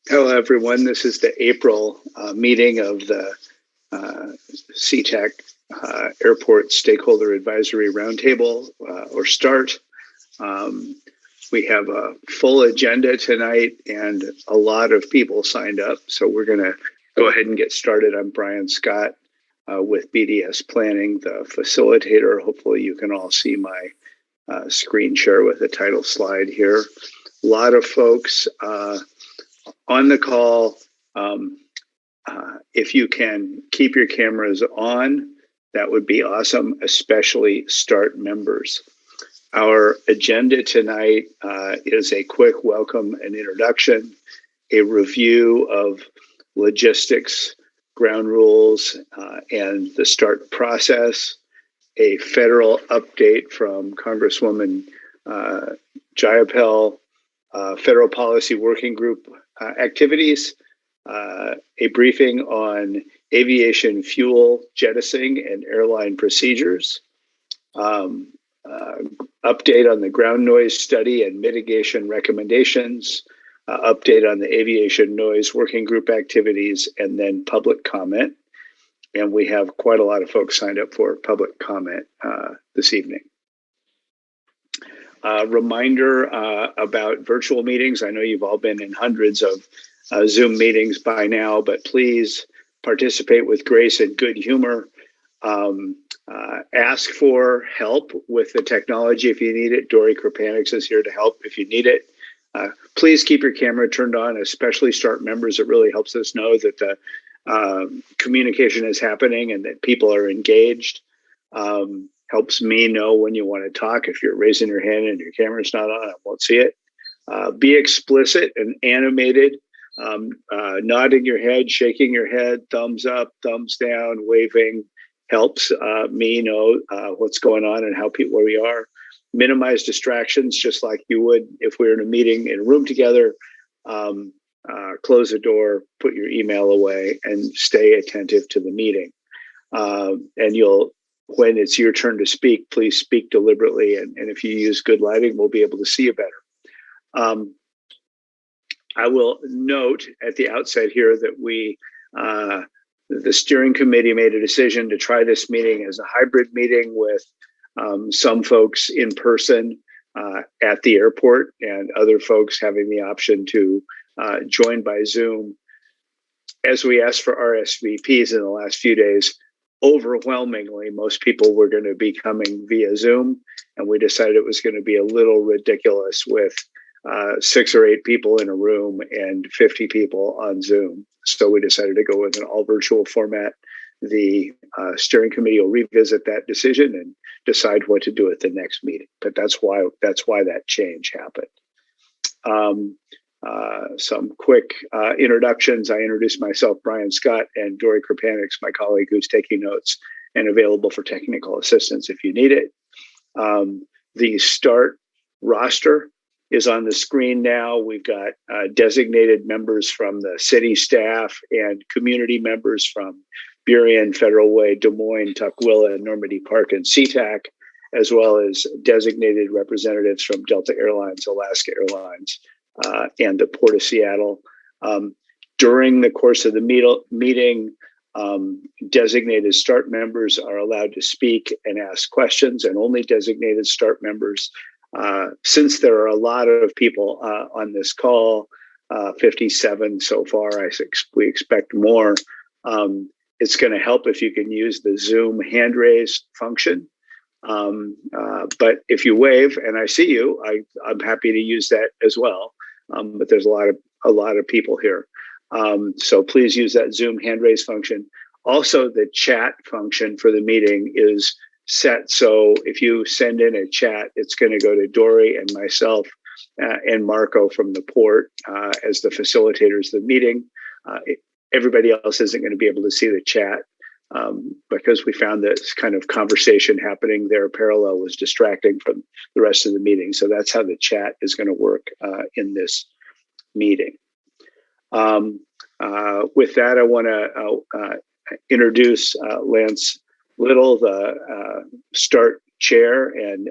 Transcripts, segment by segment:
Hello, everyone. This is the April meeting of the SeaTac Airport Stakeholder Advisory Roundtable, or StART. We have a full agenda tonight and a lot of people signed up, so we're going to go ahead and get started. I'm Brian Scott with BDS Planning, the facilitator. Hopefully you can all see my screen share with the title slide here. A lot of folks on the call. If you can keep your cameras on, that would be awesome, especially StART members. Our agenda tonight is a quick welcome and introduction, a review of logistics, ground rules, and the StART process, a federal update from Congresswoman Jayapal, Federal Policy Working Group activities, a briefing on aviation fuel jettisoning and airline procedures, update on the ground noise study and mitigation recommendations, update on the aviation noise working group activities, and then public comment. And we have quite a lot of folks signed up for public comment this evening. Reminder about virtual meetings. I know you've all been in hundreds of Zoom meetings by now, but please participate with grace and good humor. Ask for help with the technology if you need it. Dory Krapanix is here to help if you need it. Please keep your camera turned on, especially StART members. It really helps us know that the communication is happening and that people are engaged. Helps me know when you want to talk. If you're raising your hand and your camera's not on, I won't see it. Be explicit and animated. Nodding your head, shaking your head, thumbs up, thumbs down, waving helps me know what's going on and where we are. Minimize distractions, just like you would if we were in a meeting in a room together. Close the door, put your email away, and stay attentive to the meeting. And when it's your turn to speak, please speak deliberately. And if you use good lighting, we'll be able to see you better. I will note at the outset here that the steering committee made a decision to try this meeting as a hybrid meeting with some folks in person at the airport and other folks having the option to join by Zoom. As we asked for RSVPs in the last few days, overwhelmingly, most people were going to be coming via Zoom, and we decided it was going to be a little ridiculous with 6 or 8 people in a room and 50 people on Zoom. So we decided to go with an all virtual format. The steering committee will revisit that decision and decide what to do at the next meeting. But that's why that change happened. Some quick introductions. I introduced myself, Brian Scott, and Dory Krapanix, my colleague who's taking notes and available for technical assistance if you need it. The StART roster is on the screen now. We've got designated members from the city staff and community members from Burien, Federal Way, Des Moines, Tukwila, Normandy Park, and SeaTac, as well as designated representatives from Delta Airlines, Alaska Airlines, and the Port of Seattle. During the course of the meeting, designated StART members are allowed to speak and ask questions, and only designated StART members. Since there are a lot of people on this call, 57 so far, we expect more, it's going to help if you can use the Zoom hand raise function. But if you wave and I see you, I'm happy to use that as well. But there's a lot of people here. So please use that Zoom hand raise function. Also, the chat function for the meeting is set. So if you send in a chat, it's going to go to Dory and myself and Marco from the port as the facilitators of the meeting. Everybody else isn't going to be able to see the chat because we found this kind of conversation happening there parallel was distracting from the rest of the meeting. So that's how the chat is going to work in this meeting. With that, I want to introduce Lance Lyttle, the StART chair and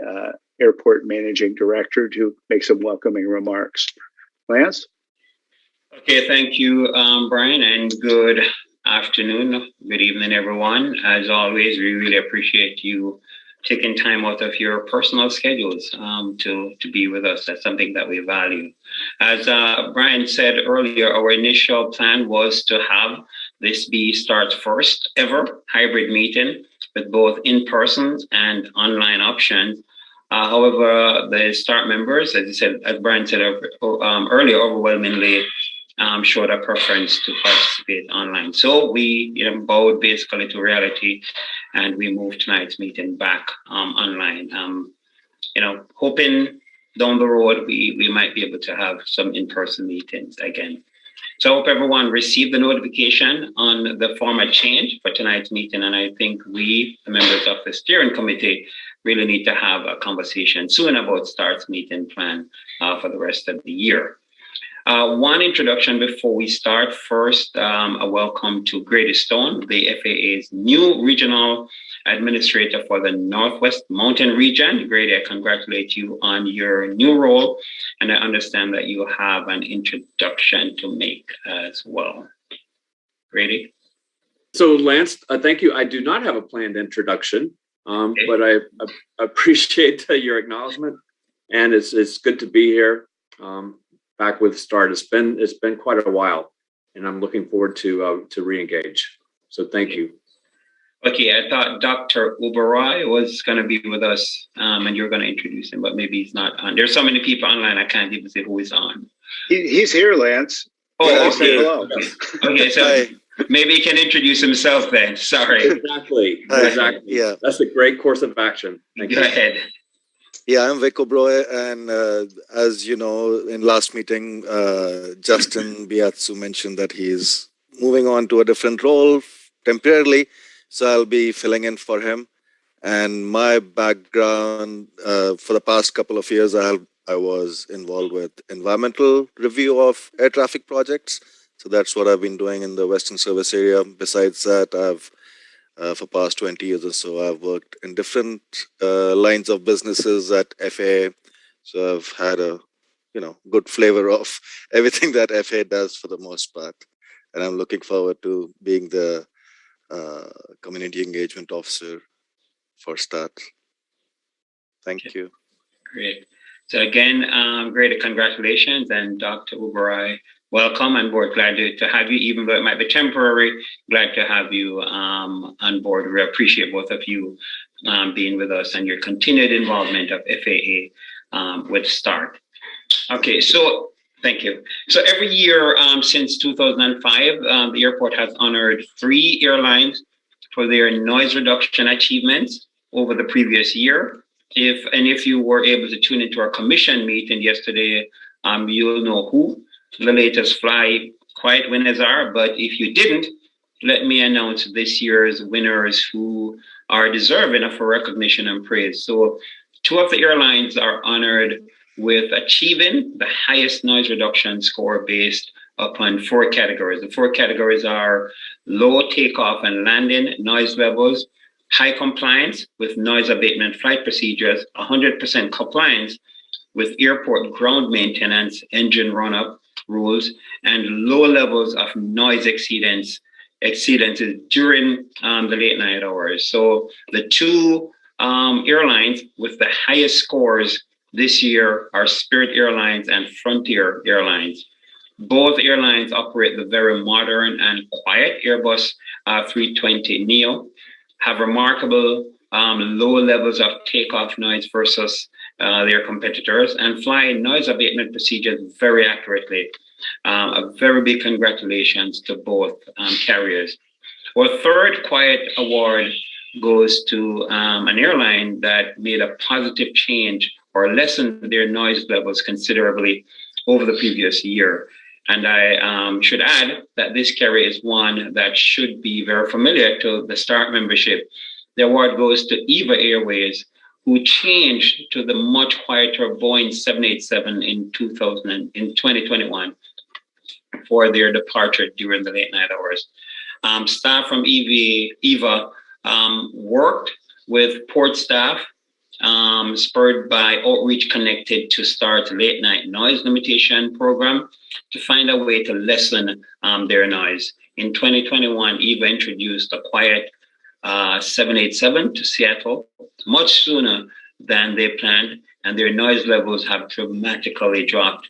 airport managing director, to make some welcoming remarks. Lance? Okay, thank you, Brian, and good afternoon, good evening, everyone. As always, we really appreciate you taking time out of your personal schedules to be with us. That's something that we value. As Brian said earlier, our initial plan was to have this be StART's first ever hybrid meeting with both in-person and online options. However, the StART members, as Brian said earlier, overwhelmingly showed a preference to participate online. So we bowed basically to reality, and we moved tonight's meeting back online. Hoping down the road we might be able to have some in-person meetings again. So I hope everyone received the notification on the format change for tonight's meeting, and I think we, the members of the steering committee, really need to have a conversation soon about StART's meeting plan for the rest of the year. One introduction before we start. First, a welcome to Grady Stone, the FAA's new regional administrator for the Northwest Mountain region. Grady, I congratulate you on your new role, and I understand that you have an introduction to make as well. Grady? So Lance, thank you. I do not have a planned introduction, okay, but I appreciate your acknowledgement, and it's good to be here. Back with StART. It's been quite a while, and I'm looking forward to re-engage. So thank you. Okay, I thought Dr. Uberoy was going to be with us, and you're going to introduce him, but maybe he's not on. There's so many people online, I can't even say who is on. He's here, Lance. Oh, okay. Hello. Okay, so hi. Maybe he can introduce himself then. Sorry. Exactly. Exactly. Yeah, that's a great course of action. Thank you. Go ahead. Yeah, I'm Vic Obroy, and as you know, in last meeting, Justin Biatsu mentioned that he's moving on to a different role temporarily, so I'll be filling in for him. And my background for the past couple of years, I was involved with environmental review of air traffic projects, so that's what I've been doing in the Western Service area. Besides that, I've for past 20 years or so, I've worked in different lines of businesses at FAA. So I've had a, good flavor of everything that FAA does for the most part. And I'm looking forward to being the community engagement officer for StART. Thank you. Great. So again, great congratulations, and Dr. Uberoy, welcome on board. Glad to have you, even though it might be temporary. Glad to have you on board. We appreciate both of you being with us and your continued involvement of FAA with StART. Okay, so thank you. So every year since 2005, the airport has honored 3 airlines for their noise reduction achievements over the previous year. If you were able to tune into our commission meeting yesterday, you'll know who the latest fly quiet winners are. But if you didn't, let me announce this year's winners who are deserving of a recognition and praise. So 2 of the airlines are honored with achieving the highest noise reduction score based upon 4 categories. The 4 categories are low takeoff and landing noise levels, high compliance with noise abatement flight procedures, 100% compliance with airport ground maintenance engine run-up rules, and low levels of noise exceedances during the late night hours. So the 2 airlines with the highest scores this year are Spirit Airlines and Frontier Airlines. Both airlines operate the very modern and quiet Airbus 320 Neo, have remarkable low levels of takeoff noise versus their competitors, and fly noise abatement procedures very accurately. A very big congratulations to both carriers. Our 3rd quiet award goes to an airline that made a positive change or lessened their noise levels considerably over the previous year. And I should add that this carrier is one that should be very familiar to the StART membership. The award goes to EVA Airways, who changed to the much quieter Boeing 787 in 2021 for their departure during the late night hours. Staff from EVA worked with port staff spurred by outreach connected to StART late night noise limitation program to find a way to lessen their noise. In 2021, EVA introduced a quiet 787 to Seattle much sooner than they planned, and their noise levels have dramatically dropped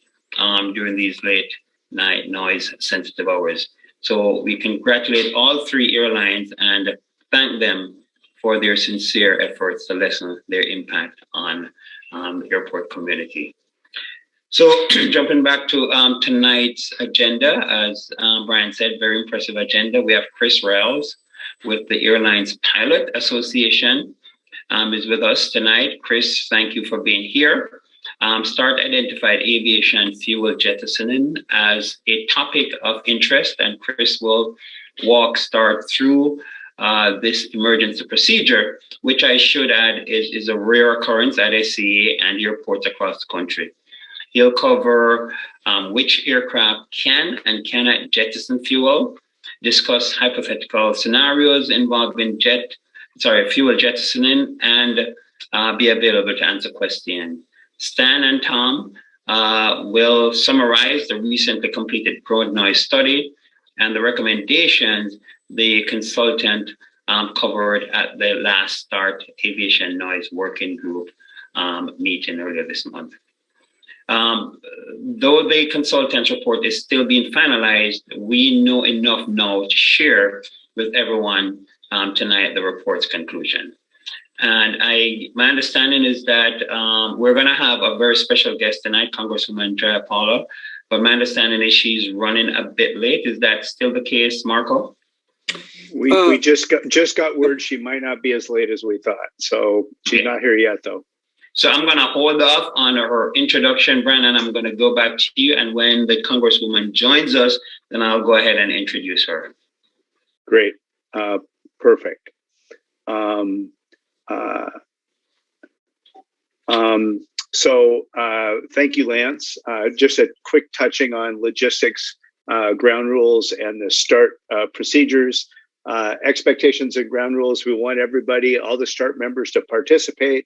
during these late night noise sensitive hours. So we congratulate all three airlines and thank them for their sincere efforts to lessen their impact on the airport community. So jumping back to tonight's agenda, as Brian said, very impressive agenda. We have Chris Ryalls with the Airlines Pilot Association is with us tonight. Chris, thank you for being here. StART identified aviation fuel jettisoning as a topic of interest, and Chris will walk StART through this emergency procedure, which I should add is a rare occurrence at SCA and airports across the country. He'll cover which aircraft can and cannot jettison fuel, discuss hypothetical scenarios involving fuel jettisoning, and be available to answer questions. Stan and Tom will summarize the recently completed ground noise study and the recommendations the consultant covered at the last StART Aviation Noise Working Group meeting earlier this month. Though the consultant's report is still being finalized, we know enough now to share with everyone tonight the report's conclusion. And my understanding is that we're going to have a very special guest tonight, Congresswoman Jayapal, but my understanding is she's running a bit late. Is that still the case, Marco? We just got word she might not be as late as we thought, so she's not here yet, though. So I'm going to hold off on her introduction, Brandon. I'm going to go back to you, and when the Congresswoman joins us, then I'll go ahead and introduce her. Great, perfect. So thank you, Lance. Just a quick touching on logistics, ground rules, and the StART procedures. Expectations and ground rules. We want everybody, all the StART members, to participate.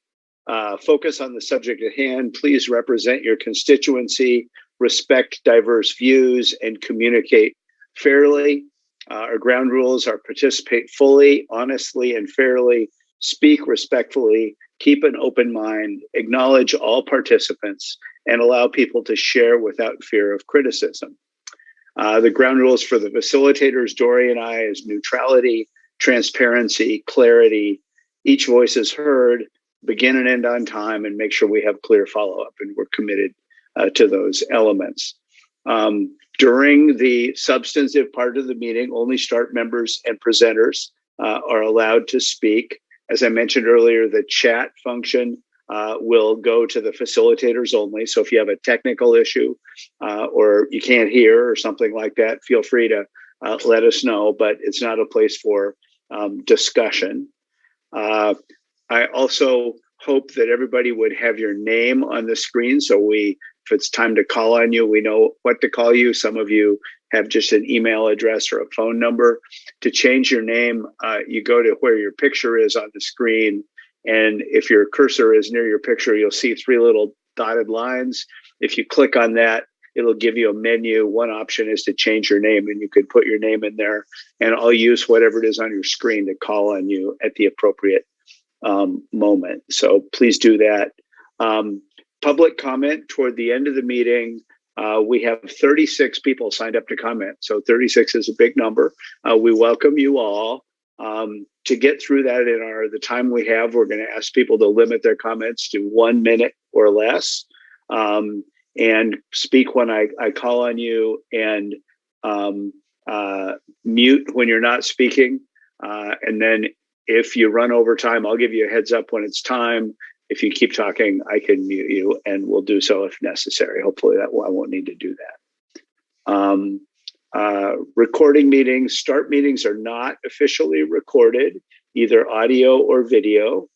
Focus on the subject at hand. Please represent your constituency, respect diverse views, and communicate fairly. Our ground rules are participate fully, honestly, and fairly, speak respectfully, keep an open mind, acknowledge all participants, and allow people to share without fear of criticism. The ground rules for the facilitators, Dory and I, is neutrality, transparency, clarity, each voice is heard, begin and end on time, and make sure we have clear follow-up, and we're committed to those elements. During the substantive part of the meeting, only StART members and presenters are allowed to speak. As I mentioned earlier, the chat function will go to the facilitators only. So if you have a technical issue or you can't hear or something like that, feel free to let us know, but it's not a place for discussion. I also hope that everybody would have your name on the screen. So if it's time to call on you, we know what to call you. Some of you have just an email address or a phone number. To change your name, you go to where your picture is on the screen. And if your cursor is near your picture, you'll see 3 little dotted lines. If you click on that, it'll give you a menu. One option is to change your name, and you could put your name in there. And I'll use whatever it is on your screen to call on you at the appropriate moment. So please do that. Public comment toward the end of the meeting. We have 36 people signed up to comment. So 36 is a big number. We welcome you all. To get through that in the time we have, we're going to ask people to limit their comments to 1 minute or less, and speak when I call on you, and mute when you're not speaking. And then if you run over time, I'll give you a heads up when it's time. If you keep talking, I can mute you, and we'll do so if necessary. Hopefully I won't need to do that. Recording meetings, StART meetings are not officially recorded, either audio or video.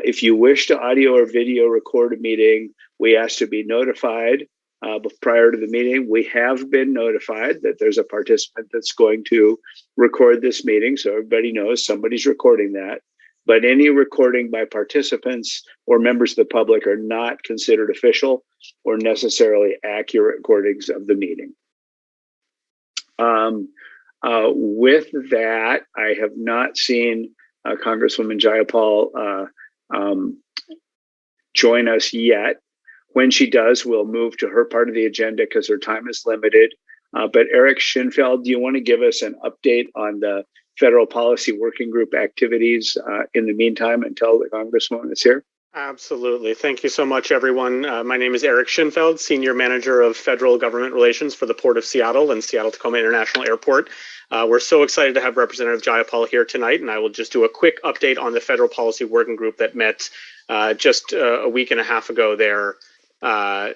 If you wish to audio or video record a meeting, we ask to be notified prior to the meeting. We have been notified that there's a participant that's going to record this meeting, so everybody knows somebody's recording that. but any recording by participants or members of the public are not considered official or necessarily accurate recordings of the meeting. With that, I have not seen Congresswoman Jayapal join us yet. When she does, we'll move to her part of the agenda because her time is limited. But Eric Schinfeld, do you want to give us an update on the Federal Policy Working Group activities in the meantime until the Congresswoman is here? Absolutely. Thank you so much, everyone. My name is Eric Schinfeld, Senior Manager of Federal Government Relations for the Port of Seattle and Seattle-Tacoma International Airport. We're so excited to have Representative Jayapal here tonight, and I will just do a quick update on the Federal Policy Working Group that met just a week and a half ago there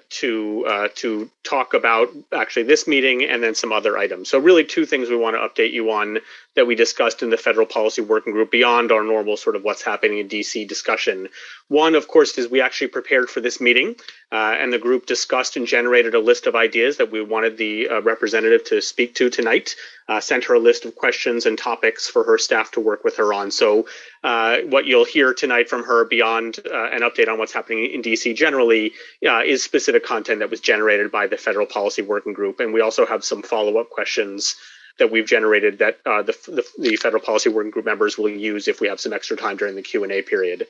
to talk about actually this meeting and then some other items. So really two things we want to update you on that we discussed in the Federal Policy Working Group beyond our normal sort of what's happening in DC discussion. One, of course, is we actually prepared for this meeting and the group discussed and generated a list of ideas that we wanted the representative to speak to tonight, sent her a list of questions and topics for her staff to work with her on. So what you'll hear tonight from her beyond an update on what's happening in DC generally is specific content that was generated by the Federal Policy Working Group. And we also have some follow-up questions that we've generated that the Federal Policy Working Group members will use if we have some extra time during the Q&A period.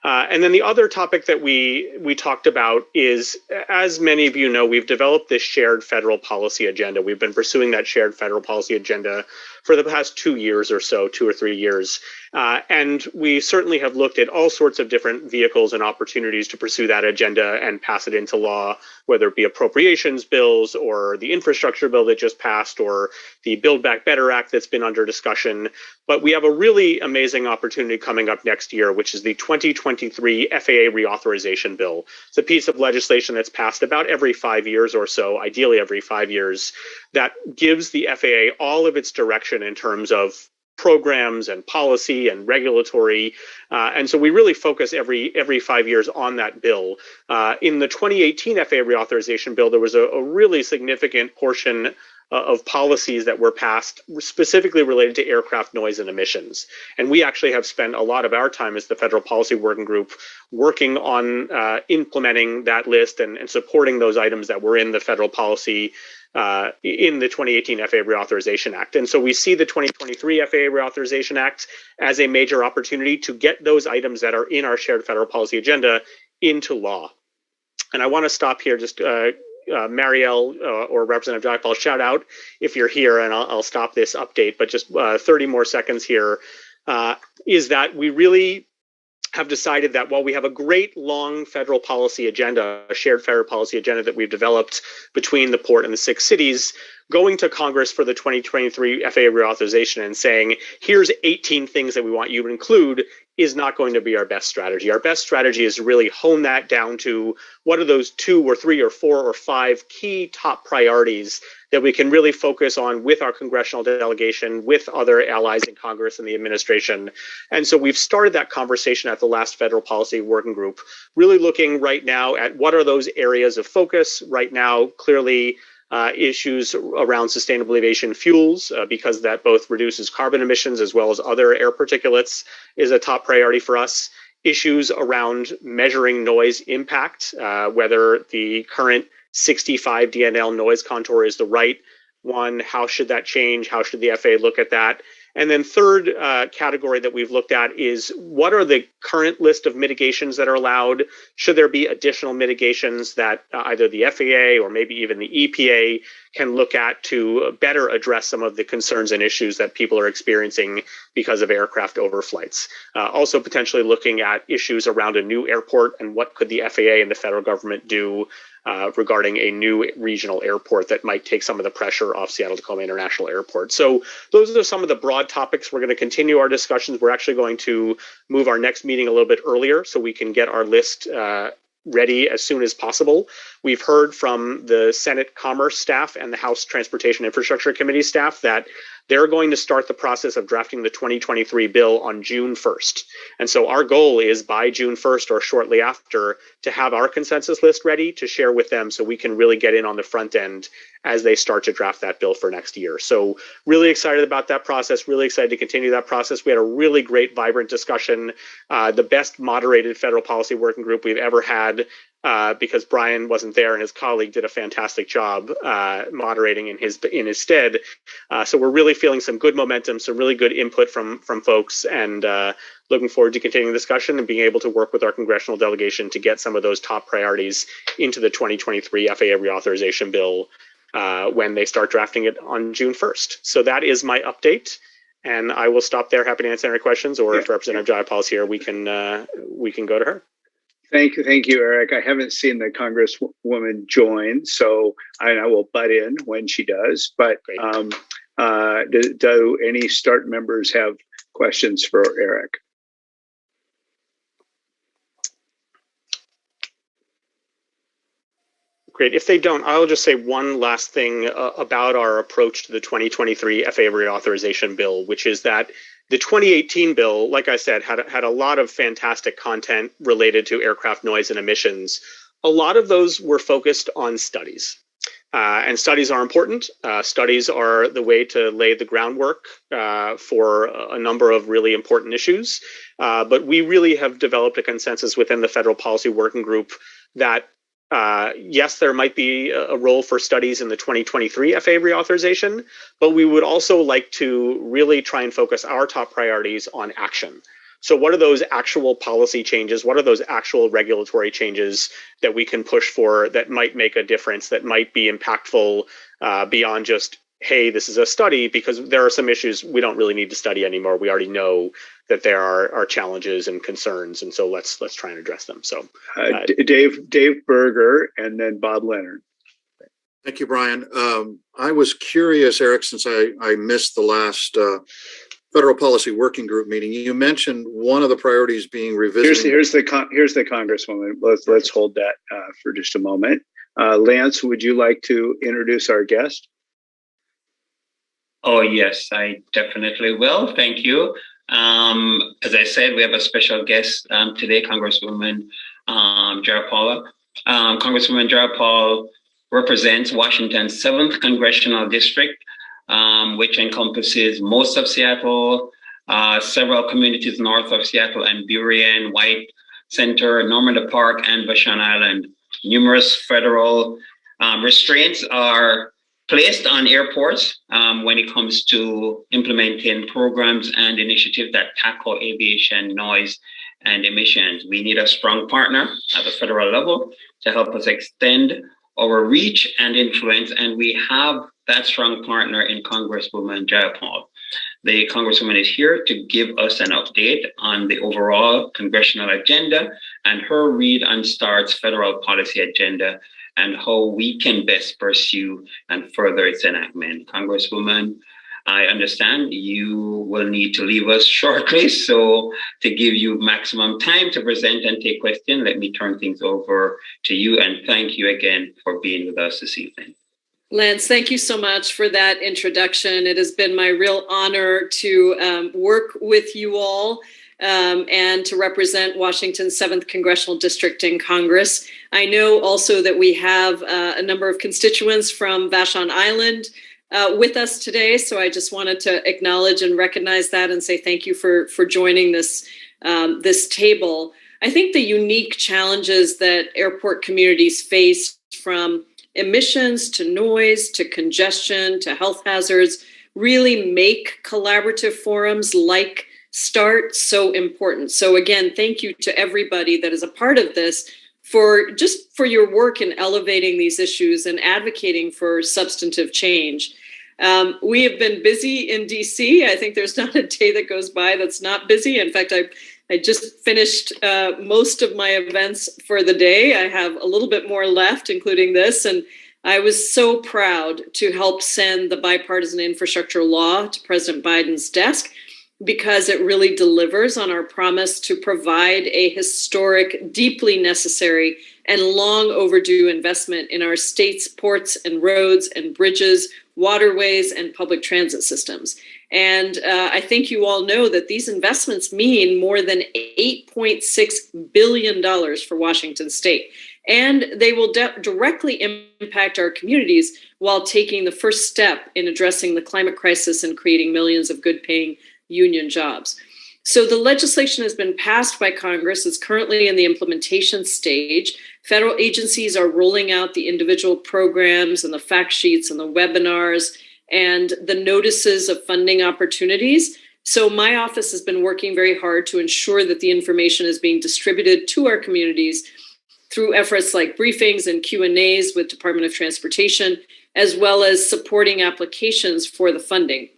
And then the other topic that we talked about is, as many of you know, we've developed this shared federal policy agenda. We've been pursuing that shared federal policy agenda for the past 2 years or so, 2 or 3 years. And we certainly have looked at all sorts of different vehicles and opportunities to pursue that agenda and pass it into law, whether it be appropriations bills or the infrastructure bill that just passed or the Build Back Better Act that's been under discussion. But we have a really amazing opportunity coming up next year, which is the 2023 FAA reauthorization bill. It's a piece of legislation that's passed about every 5 years or so, ideally every 5 years, that gives the FAA all of its direction in terms of programs and policy and regulatory. And so we really focus every 5 years on that bill. In the 2018 FAA reauthorization bill, there was a really significant portion of policies that were passed specifically related to aircraft noise and emissions. And we actually have spent a lot of our time as the Federal Policy Working Group working on implementing that list and supporting those items that were in the federal policy in the 2018 FAA Reauthorization Act. And so we see the 2023 FAA Reauthorization Act as a major opportunity to get those items that are in our shared federal policy agenda into law. And I want to stop here, just Marielle or Representative Jayapal, shout out if you're here, and I'll stop this update, but just 30 more seconds here, is that we really have decided that while we have a great long federal policy agenda, a shared federal policy agenda that we've developed between the port and the 6 cities, going to Congress for the 2023 FAA reauthorization and saying, here's 18 things that we want you to include is not going to be our best strategy. Our best strategy is to really hone that down to what are those 2 or 3 or 4 or 5 key top priorities that we can really focus on with our congressional delegation, with other allies in Congress and the administration. And so we've started that conversation at the last Federal Policy Working Group, really looking right now at what are those areas of focus. Right now, clearly, issues around sustainable aviation fuels, because that both reduces carbon emissions as well as other air particulates, is a top priority for us. Issues around measuring noise impact, whether the current 65 DNL noise contour is the right one, how should that change? How should the FAA look at that? And then third category that we've looked at is what are the current list of mitigations that are allowed? Should there be additional mitigations that either the FAA or maybe even the EPA can look at to better address some of the concerns and issues that people are experiencing because of aircraft overflights? Also potentially looking at issues around a new airport and what could the FAA and the federal government do regarding a new regional airport that might take some of the pressure off Seattle-Tacoma International Airport. So those are some of the broad topics. We're going to continue our discussions. We're actually going to move our next meeting a little bit earlier so we can get our list ready as soon as possible. We've heard from the Senate Commerce staff and the House Transportation Infrastructure Committee staff that they're going to start the process of drafting the 2023 bill on June 1st. And so our goal is by June 1st or shortly after to have our consensus list ready to share with them so we can really get in on the front end as they start to draft that bill for next year. So really excited about that process, really excited to continue that process. We had a really great, vibrant discussion, the best moderated federal policy working group we've ever had, because Brian wasn't there and his colleague did a fantastic job moderating in his stead. So we're really feeling some good momentum, some really good input from folks, and looking forward to continuing the discussion and being able to work with our congressional delegation to get some of those top priorities into the 2023 FAA reauthorization bill when they start drafting it on June 1st. So that is my update, and I will stop there. Happy to answer any questions, or if Representative Jayapal is here, we can go to her. Thank you, Eric. I haven't seen the Congresswoman join, so I will butt in when she does. But do any START members have questions for Eric? Great. If they don't, I'll just say one last thing about our approach to the 2023 FAA reauthorization bill, which is that the 2018 bill, like I said, had a lot of fantastic content related to aircraft noise and emissions. A lot of those were focused on studies. And studies are important. Studies are the way to lay the groundwork for a number of really important issues. But we really have developed a consensus within the Federal Policy Working Group that yes, there might be a role for studies in the 2023 FAA reauthorization, but we would also like to really try and focus our top priorities on action. So what are those actual policy changes? What are those actual regulatory changes that we can push for that might make a difference, that might be impactful beyond just, hey, this is a study? Because there are some issues we don't really need to study anymore. We already know that there are challenges and concerns, and so let's try and address them. So Dave Berger and then Bob Leonard. Thank you, Brian. I was curious, Eric, since I missed the last Federal Policy Working Group meeting. You mentioned one of the priorities being revisited. Here's the Congresswoman. Let's hold that for just a moment. Lance, would you like to introduce our guest? Oh, yes, I definitely will. Thank you. As I said, we have a special guest today, Congresswoman Jayapal. Congresswoman Jayapal represents Washington's 7th Congressional District, which encompasses most of Seattle, several communities north of Seattle, and Burien, White Center, Normandy Park, and Vashon Island. Numerous federal restraints are placed on airports when it comes to implementing programs and initiatives that tackle aviation noise and emissions. We need a strong partner at the federal level to help us extend our reach and influence, and we have that strong partner in Congresswoman Jayapal. The Congresswoman is here to give us an update on the overall congressional agenda and her read on START's federal policy agenda and how we can best pursue and further its enactment. Congresswoman, I understand you will need to leave us shortly, so to give you maximum time to present and take questions, let me turn things over to you, and thank you again for being with us this evening. Lance, thank you so much for that introduction. It has been my real honor to work with you all and to represent Washington's 7th Congressional District in Congress. I know also that we have a number of constituents from Vashon Island with us today, so I just wanted to acknowledge and recognize that and say thank you for joining this table. I think the unique challenges that airport communities face, from emissions to noise to congestion to health hazards, really make collaborative forums like START so important. So again, thank you to everybody that is a part of this for your work in elevating these issues and advocating for substantive change. We have been busy in DC. I think there's not a day that goes by that's not busy. In fact, I just finished most of my events for the day. I have a little bit more left, including this. And I was so proud to help send the bipartisan infrastructure law to President Biden's desk, because it really delivers on our promise to provide a historic, deeply necessary and long overdue investment in our state's ports and roads and bridges, waterways, and public transit systems. And I think you all know that these investments mean more than $8.6 billion for Washington State. And they will directly impact our communities while taking the first step in addressing the climate crisis and creating millions of good-paying union jobs. So the legislation has been passed by Congress. It's currently in the implementation stage. Federal agencies are rolling out the individual programs and the fact sheets and the webinars and the notices of funding opportunities. So my office has been working very hard to ensure that the information is being distributed to our communities through efforts like briefings and Q&As with Department of Transportation, as well as supporting applications for the funding.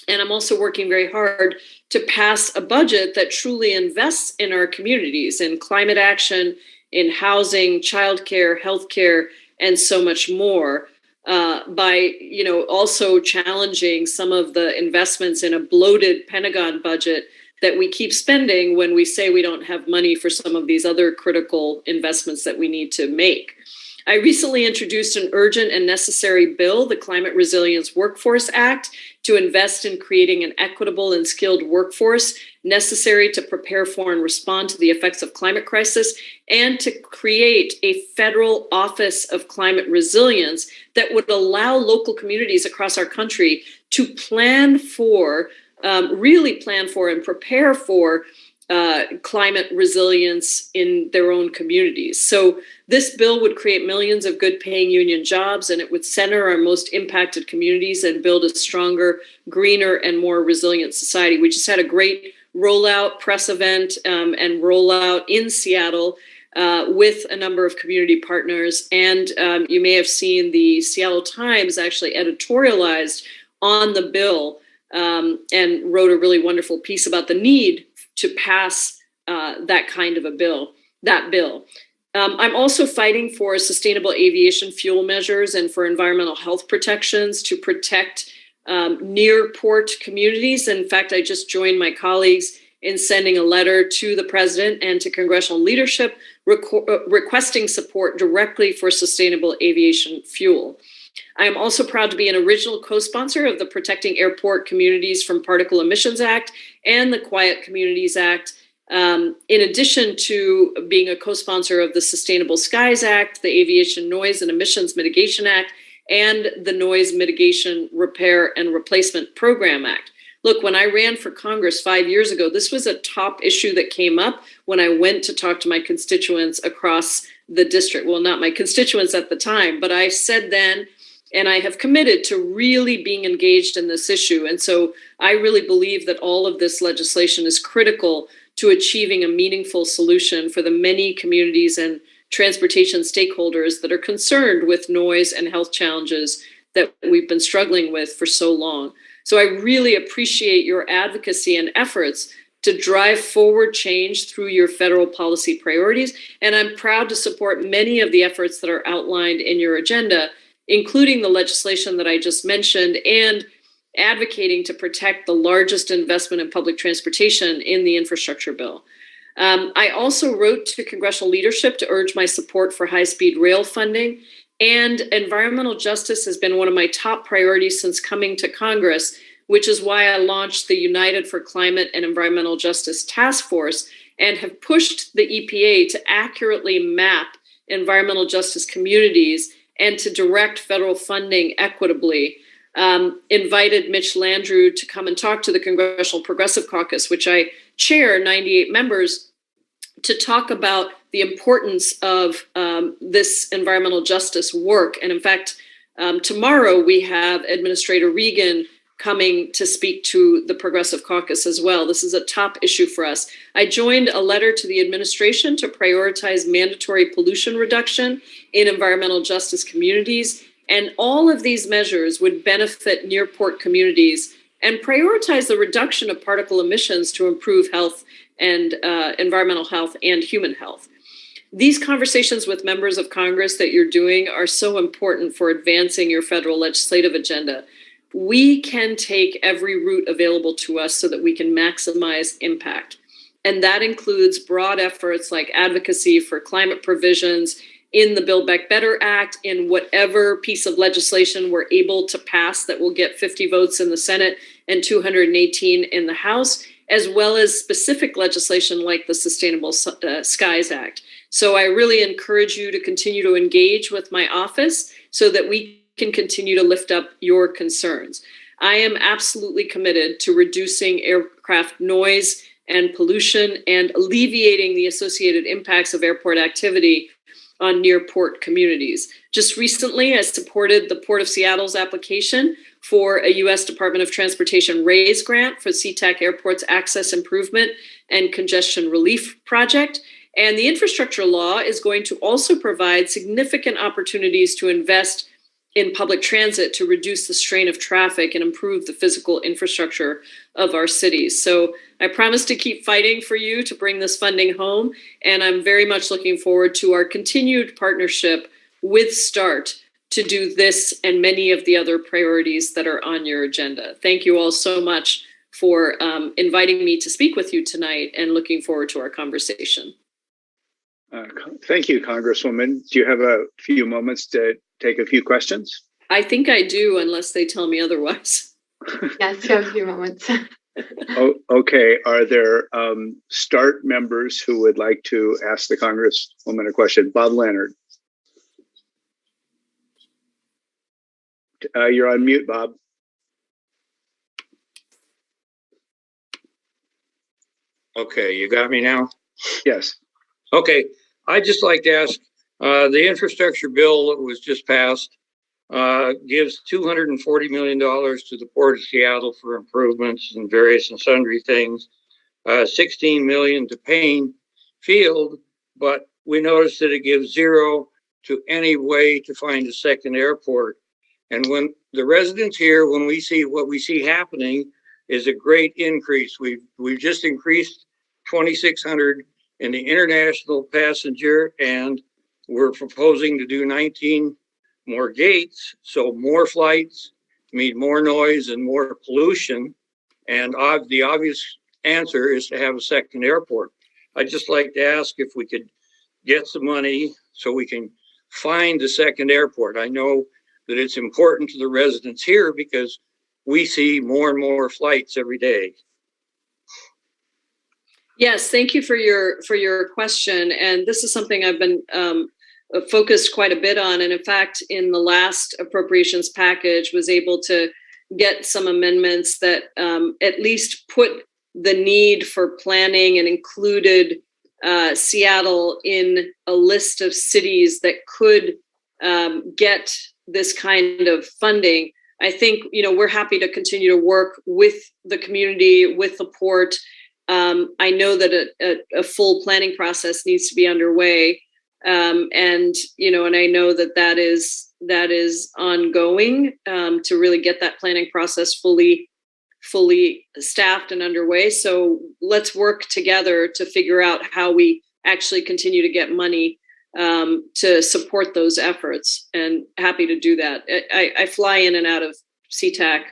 And I'm also working very hard to pass a budget that truly invests in our communities, in climate action, in housing, childcare, healthcare, and so much more, by also challenging some of the investments in a bloated Pentagon budget that we keep spending when we say we don't have money for some of these other critical investments that we need to make. I recently introduced an urgent and necessary bill, the Climate Resilience Workforce Act, to invest in creating an equitable and skilled workforce necessary to prepare for and respond to the effects of climate crisis, and to create a federal office of climate resilience that would allow local communities across our country to plan for, really plan for and prepare for climate resilience in their own communities. So this bill would create millions of good paying union jobs, and it would center our most impacted communities and build a stronger, greener, and more resilient society. We just had a great rollout press event and rollout in Seattle with a number of community partners. And you may have seen the Seattle Times actually editorialized on the bill and wrote a really wonderful piece about the need to pass that kind of a bill, I'm also fighting for sustainable aviation fuel measures and for environmental health protections to protect near port communities. In fact, I just joined my colleagues in sending a letter to the president and to congressional leadership requesting support directly for sustainable aviation fuel. I am also proud to be an original co-sponsor of the Protecting Airport Communities from Particle Emissions Act and the Quiet Communities Act, in addition to being a co-sponsor of the Sustainable Skies Act, the Aviation Noise and Emissions Mitigation Act, and the Noise Mitigation Repair and Replacement Program Act. Look, when I ran for Congress 5 years ago, this was a top issue that came up when I went to talk to my constituents across the district. Well, not my constituents at the time, but I said then, and I have committed to really being engaged in this issue. And so I really believe that all of this legislation is critical to achieving a meaningful solution for the many communities and transportation stakeholders that are concerned with noise and health challenges that we've been struggling with for so long. So I really appreciate your advocacy and efforts to drive forward change through your federal policy priorities. And I'm proud to support many of the efforts that are outlined in your agenda, including the legislation that I just mentioned, and advocating to protect the largest investment in public transportation in the infrastructure bill. I also wrote to congressional leadership to urge my support for high-speed rail funding, and environmental justice has been one of my top priorities since coming to Congress, which is why I launched the United for Climate and Environmental Justice Task Force and have pushed the EPA to accurately map environmental justice communities and to direct federal funding equitably. Invited Mitch Landrieu to come and talk to the Congressional Progressive Caucus, which I chair, 98 members, to talk about the importance of this environmental justice work. And in fact, tomorrow we have Administrator Regan coming to speak to the Progressive Caucus as well. This is a top issue for us. I joined a letter to the administration to prioritize mandatory pollution reduction in environmental justice communities. And all of these measures would benefit near port communities and prioritize the reduction of particle emissions to improve health and environmental health and human health. These conversations with members of Congress that you're doing are so important for advancing your federal legislative agenda. We can take every route available to us so that we can maximize impact. And that includes broad efforts like advocacy for climate provisions in the Build Back Better Act, in whatever piece of legislation we're able to pass that will get 50 votes in the Senate and 218 in the House, as well as specific legislation like the Sustainable Skies Act. So I really encourage you to continue to engage with my office so that we can continue to lift up your concerns. I am absolutely committed to reducing aircraft noise and pollution and alleviating the associated impacts of airport activity on near port communities. Just recently, I supported the Port of Seattle's application for a U.S. Department of Transportation RAISE grant for SeaTac Airport's Access Improvement and Congestion Relief Project. And the infrastructure law is going to also provide significant opportunities to invest in public transit to reduce the strain of traffic and improve the physical infrastructure of our cities. So I promise to keep fighting for you to bring this funding home, and I'm very much looking forward to our continued partnership with START to do this and many of the other priorities that are on your agenda. Thank you all so much for inviting me to speak with you tonight, and looking forward to our conversation. Thank you, Congresswoman. Do you have a few moments to take a few questions? I think I do, unless they tell me otherwise. Yes, you have a few moments. Okay. Are there START members who would like to ask the Congresswoman a question? Bob Leonard. You're on mute, Bob. Okay, you got me now? Yes. Okay, I'd just like to ask, the infrastructure bill that was just passed gives $240 million to the Port of Seattle for improvements and various and sundry things, $16 million to Payne Field, but we noticed that it gives zero to any way to find a second airport. And when the residents here, when we see what we see happening is a great increase. We've just increased 2,600 in the international passenger, and we're proposing to do 19 more gates. So more flights mean more noise and more pollution. And the obvious answer is to have a second airport. I'd just like to ask if we could get some money so we can find a second airport. I know that it's important to the residents here because we see more and more flights every day. Yes, thank you for your question. And this is something I've been focused quite a bit on. And in fact, in the last appropriations package, was able to get some amendments that at least put the need for planning and included Seattle in a list of cities that could get this kind of funding. I think, we're happy to continue to work with the community, with the port. I know that a full planning process needs to be underway. And I know that is ongoing to really get that planning process fully staffed and underway. So let's work together to figure out how we actually continue to get money to support those efforts, and happy to do that. I fly in and out of SeaTac,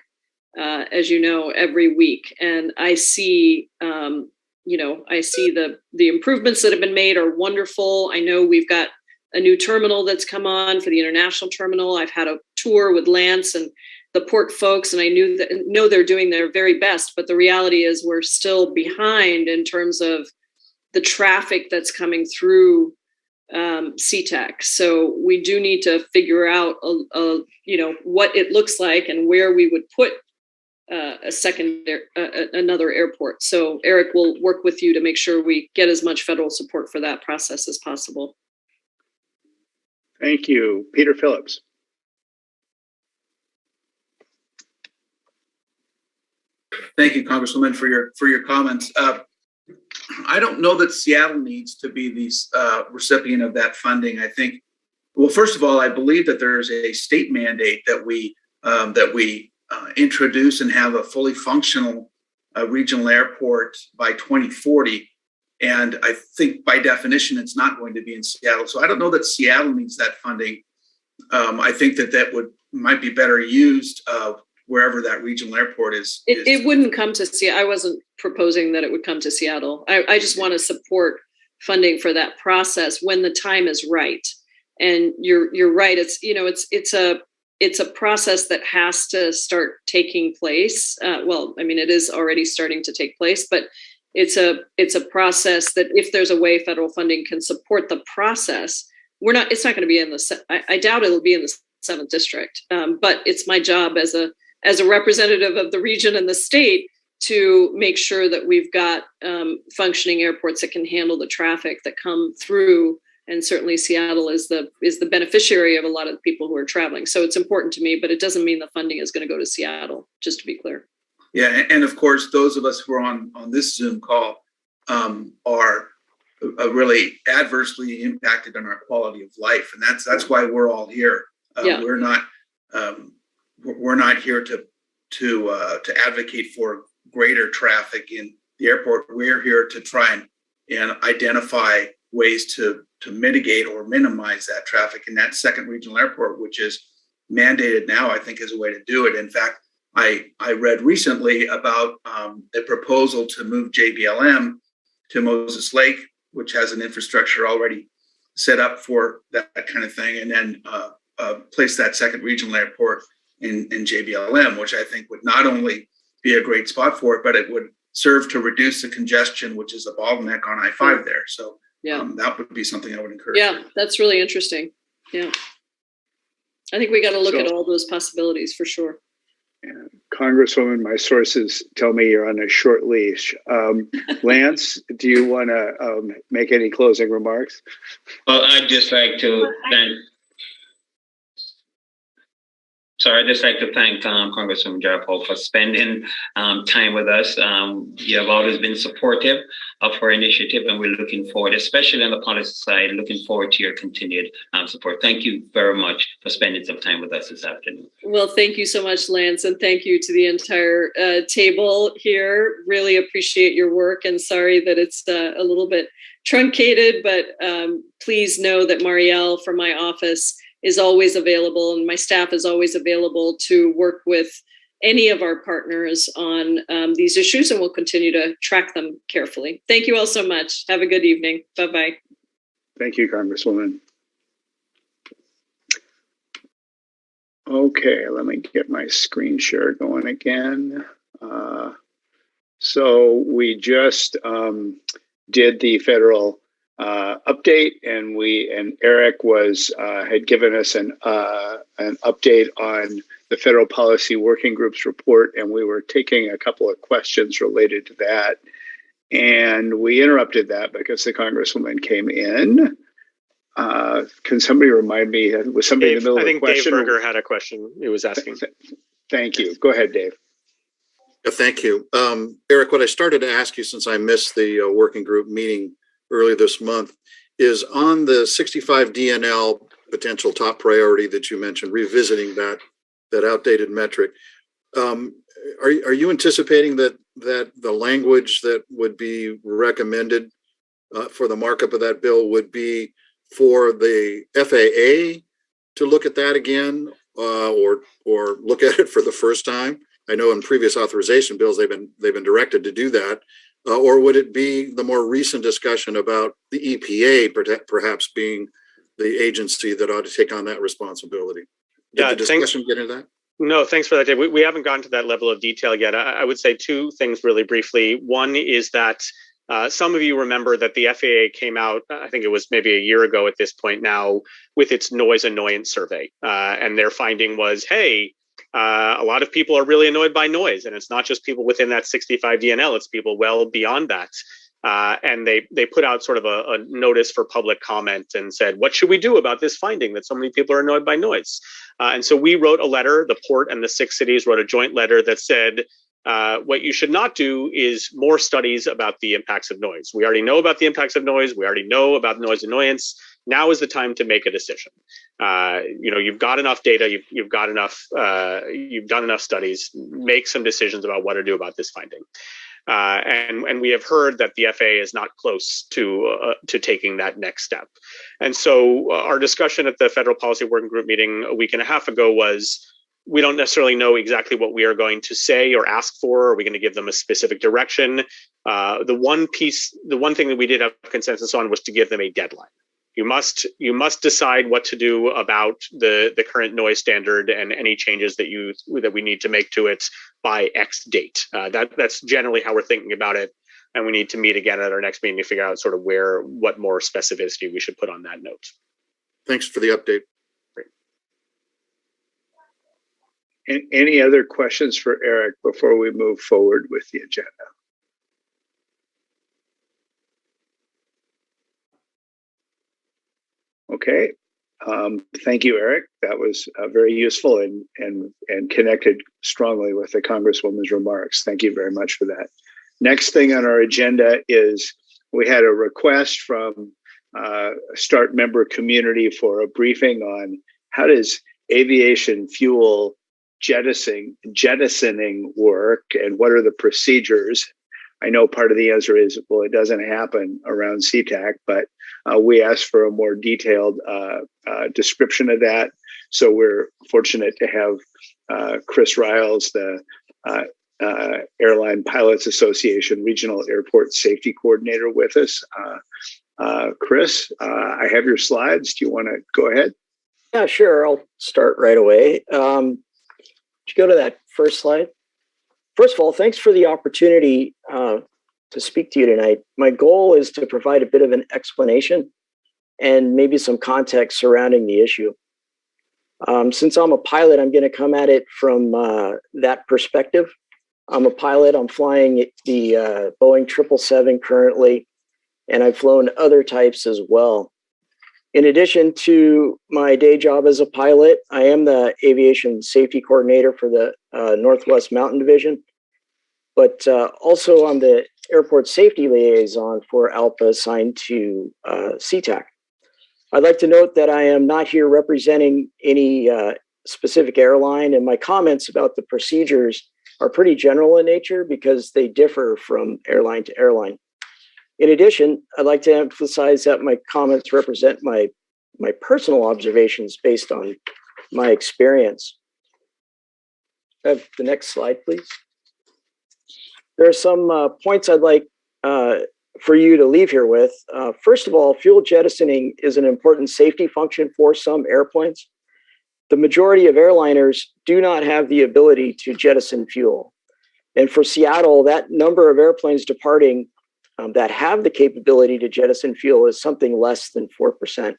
as you know, every week, and I see, I see the improvements that have been made are wonderful. I know we've got a new terminal that's come on for the international terminal. I've had a tour with Lance and the port folks, and I know they're doing their very best, but the reality is we're still behind in terms of the traffic that's coming through SeaTac. So we do need to figure out, what it looks like and where we would put another airport. So Eric will work with you to make sure we get as much federal support for that process as possible. Thank you. Peter Phillips. Thank you, Congresswoman, for your comments. I don't know that Seattle needs to be the recipient of that funding. I think, well, first of all, I believe that there's a state mandate that we introduce and have a fully functional regional airport by 2040. And I think by definition, it's not going to be in Seattle. So I don't know that Seattle needs that funding. I think that might be better used wherever that regional airport is. It wouldn't come to Seattle. I wasn't proposing that it would come to Seattle. I just want to support funding for that process when the time is right. And you're right. It's a process that has to start taking place. Well, I mean, it is already starting to take place, but it's a process that if there's a way federal funding can support the process, it's not going to be in I doubt it'll be in the 7th district. But it's my job as a representative of the region and the state to make sure that we've got functioning airports that can handle the traffic that come through. And certainly Seattle is the beneficiary of a lot of the people who are traveling. So it's important to me, but it doesn't mean the funding is going to go to Seattle, just to be clear. Yeah, and of course, those of us who are on this Zoom call are really adversely impacted on our quality of life, and that's why we're all here. We're not here to advocate for greater traffic in the airport. We're here to try and identify ways to mitigate or minimize that traffic. And that second regional airport, which is mandated now, I think is a way to do it. In fact, I read recently about a proposal to move JBLM to Moses Lake, which has an infrastructure already set up for that kind of thing, and then place that second regional airport in JBLM, which I think would not only be a great spot for it, but it would serve to reduce the congestion, which is a bottleneck on I-5 there. So that would be something I would encourage. Yeah, that's really interesting. Yeah. I think we got to look at all those possibilities for sure. Yeah. Congresswoman, my sources tell me you're on a short leash. Lance, do you want to make any closing remarks? Well, I'd just like to thank Congresswoman Jayapal for spending time with us. You have always been supportive of her initiative, and we're looking forward, especially on the policy side, looking forward to your continued support. Thank you very much for spending some time with us this afternoon. Well, thank you so much, Lance, and thank you to the entire table here. Really appreciate your work, and sorry that it's a little bit truncated, but please know that Marielle from my office is always available, and my staff is always available to work with any of our partners on these issues, and we'll continue to track them carefully. Thank you all so much. Have a good evening. Bye-bye. Thank you, Congresswoman. Okay, let me get my screen share going again. So we just did the federal update, and Eric had given us an update on the Federal Policy Working Group's report, and we were taking a couple of questions related to that, and we interrupted that because the Congresswoman came in. Can somebody remind me? Was somebody in the middle of a question? I think Dave Berger had a question he was asking. Thank you. Go ahead, Dave. Thank you. Eric, what I started to ask you, since I missed the working group meeting earlier this month, is on the 65 DNL potential top priority that you mentioned, revisiting that outdated metric. Are you anticipating that the language that would be recommended for the markup of that bill would be for the FAA to look at that again, or look at it for the first time? I know in previous authorization bills they've been directed to do that. Or would it be the more recent discussion about the EPA perhaps being the agency that ought to take on that responsibility? Did the discussion get into that? No, thanks for that, Dave. We haven't gotten to that level of detail yet. I would say two things really briefly. One is that some of you remember that the FAA came out, I think it was maybe a year ago at this point now, with its noise annoyance survey. And their finding was, hey, a lot of people are really annoyed by noise, and it's not just people within that 65 DNL, it's people well beyond that. And they put out sort of a notice for public comment and said, what should we do about this finding that so many people are annoyed by noise? And so we wrote a letter, the port and the 6 cities wrote a joint letter that said, what you should not do is more studies about the impacts of noise. We already know about the impacts of noise. We already know about noise annoyance. Now is the time to make a decision. You've got enough data. You've got enough. You've done enough studies. Make some decisions about what to do about this finding. And we have heard that the FAA is not close to taking that next step. And so our discussion at the Federal Policy Working Group meeting a week and a half ago was, we don't necessarily know exactly what we are going to say or ask for. Are we going to give them a specific direction? The one thing that we did have consensus on was to give them a deadline. You must decide what to do about the current noise standard and any changes that we need to make to it by X date. That's generally how we're thinking about it, and we need to meet again at our next meeting to figure out sort of what more specificity we should put on that note. Thanks for the update. Great. Any other questions for Eric before we move forward with the agenda? Okay. Thank you, Eric. That was very useful and connected strongly with the Congresswoman's remarks. Thank you very much for that. Next thing on our agenda is we had a request from StART member community for a briefing on how does aviation fuel jettisoning work and what are the procedures. I know part of the answer is, well, it doesn't happen around SeaTac, but we asked for a more detailed description of that. So we're fortunate to have Chris Ryalls, the Airline Pilots Association Regional Airport Safety Coordinator with us. Chris, I have your slides. Do you want to go ahead? Yeah, sure. I'll start right away. Would you go to that first slide? First of all, thanks for the opportunity to speak to you tonight. My goal is to provide a bit of an explanation and maybe some context surrounding the issue. Since I'm a pilot, I'm going to come at it from that perspective. I'm a pilot. I'm flying the Boeing 777 currently, and I've flown other types as well. In addition to my day job as a pilot, I am the Aviation Safety Coordinator for the Northwest Mountain Division, but also I'm the Airport Safety Liaison for ALPA assigned to SeaTac. I'd like to note that I am not here representing any specific airline, and my comments about the procedures are pretty general in nature because they differ from airline to airline. In addition, I'd like to emphasize that my comments represent my personal observations based on my experience. The next slide, please. There are some points I'd like for you to leave here with. First of all, fuel jettisoning is an important safety function for some airplanes. The majority of airliners do not have the ability to jettison fuel. And for Seattle, that number of airplanes departing that have the capability to jettison fuel is something less than 4%.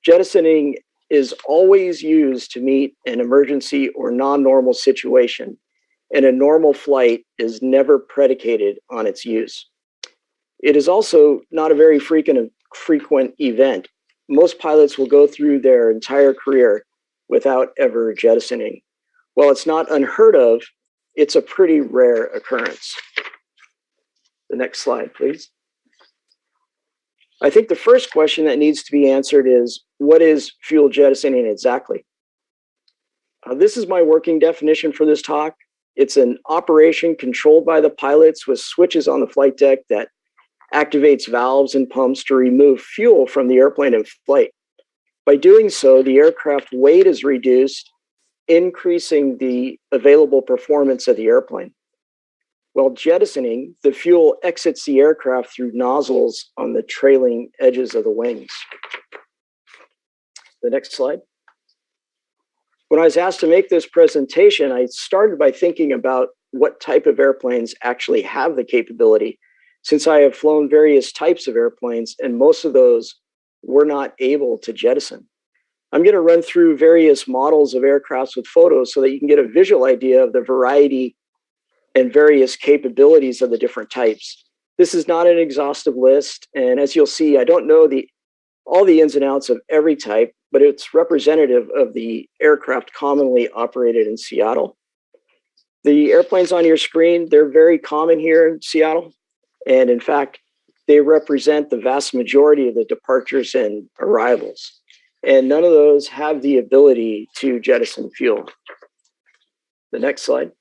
Jettisoning is always used to meet an emergency or non-normal situation, and a normal flight is never predicated on its use. It is also not a very frequent event. Most pilots will go through their entire career without ever jettisoning. While it's not unheard of, it's a pretty rare occurrence. The next slide, please. I think the first question that needs to be answered is, what is fuel jettisoning exactly? This is my working definition for this talk. It's an operation controlled by the pilots with switches on the flight deck that activates valves and pumps to remove fuel from the airplane in flight. By doing so, the aircraft weight is reduced, increasing the available performance of the airplane. While jettisoning, the fuel exits the aircraft through nozzles on the trailing edges of the wings. The next slide. When I was asked to make this presentation, I started by thinking about what type of airplanes actually have the capability, since I have flown various types of airplanes and most of those were not able to jettison. I'm going to run through various models of aircrafts with photos so that you can get a visual idea of the variety and various capabilities of the different types. This is not an exhaustive list, and as you'll see, I don't know all the ins and outs of every type, but it's representative of the aircraft commonly operated in Seattle. The airplanes on your screen, they're very common here in Seattle, and in fact, they represent the vast majority of the departures and arrivals, and none of those have the ability to jettison fuel. The next slide.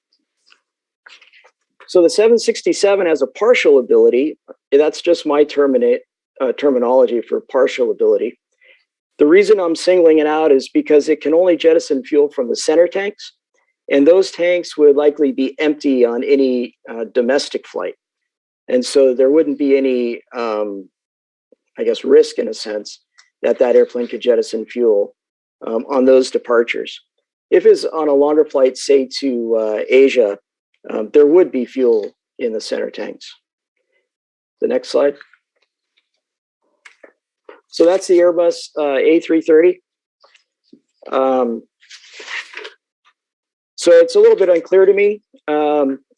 So the 767 has a partial ability. That's just my terminology for partial ability. The reason I'm singling it out is because it can only jettison fuel from the center tanks, and those tanks would likely be empty on any domestic flight. And so there wouldn't be any, I guess, risk in a sense that that airplane could jettison fuel on those departures. If it's on a longer flight, say to Asia, there would be fuel in the center tanks. The next slide. So that's the Airbus A330. So it's a little bit unclear to me.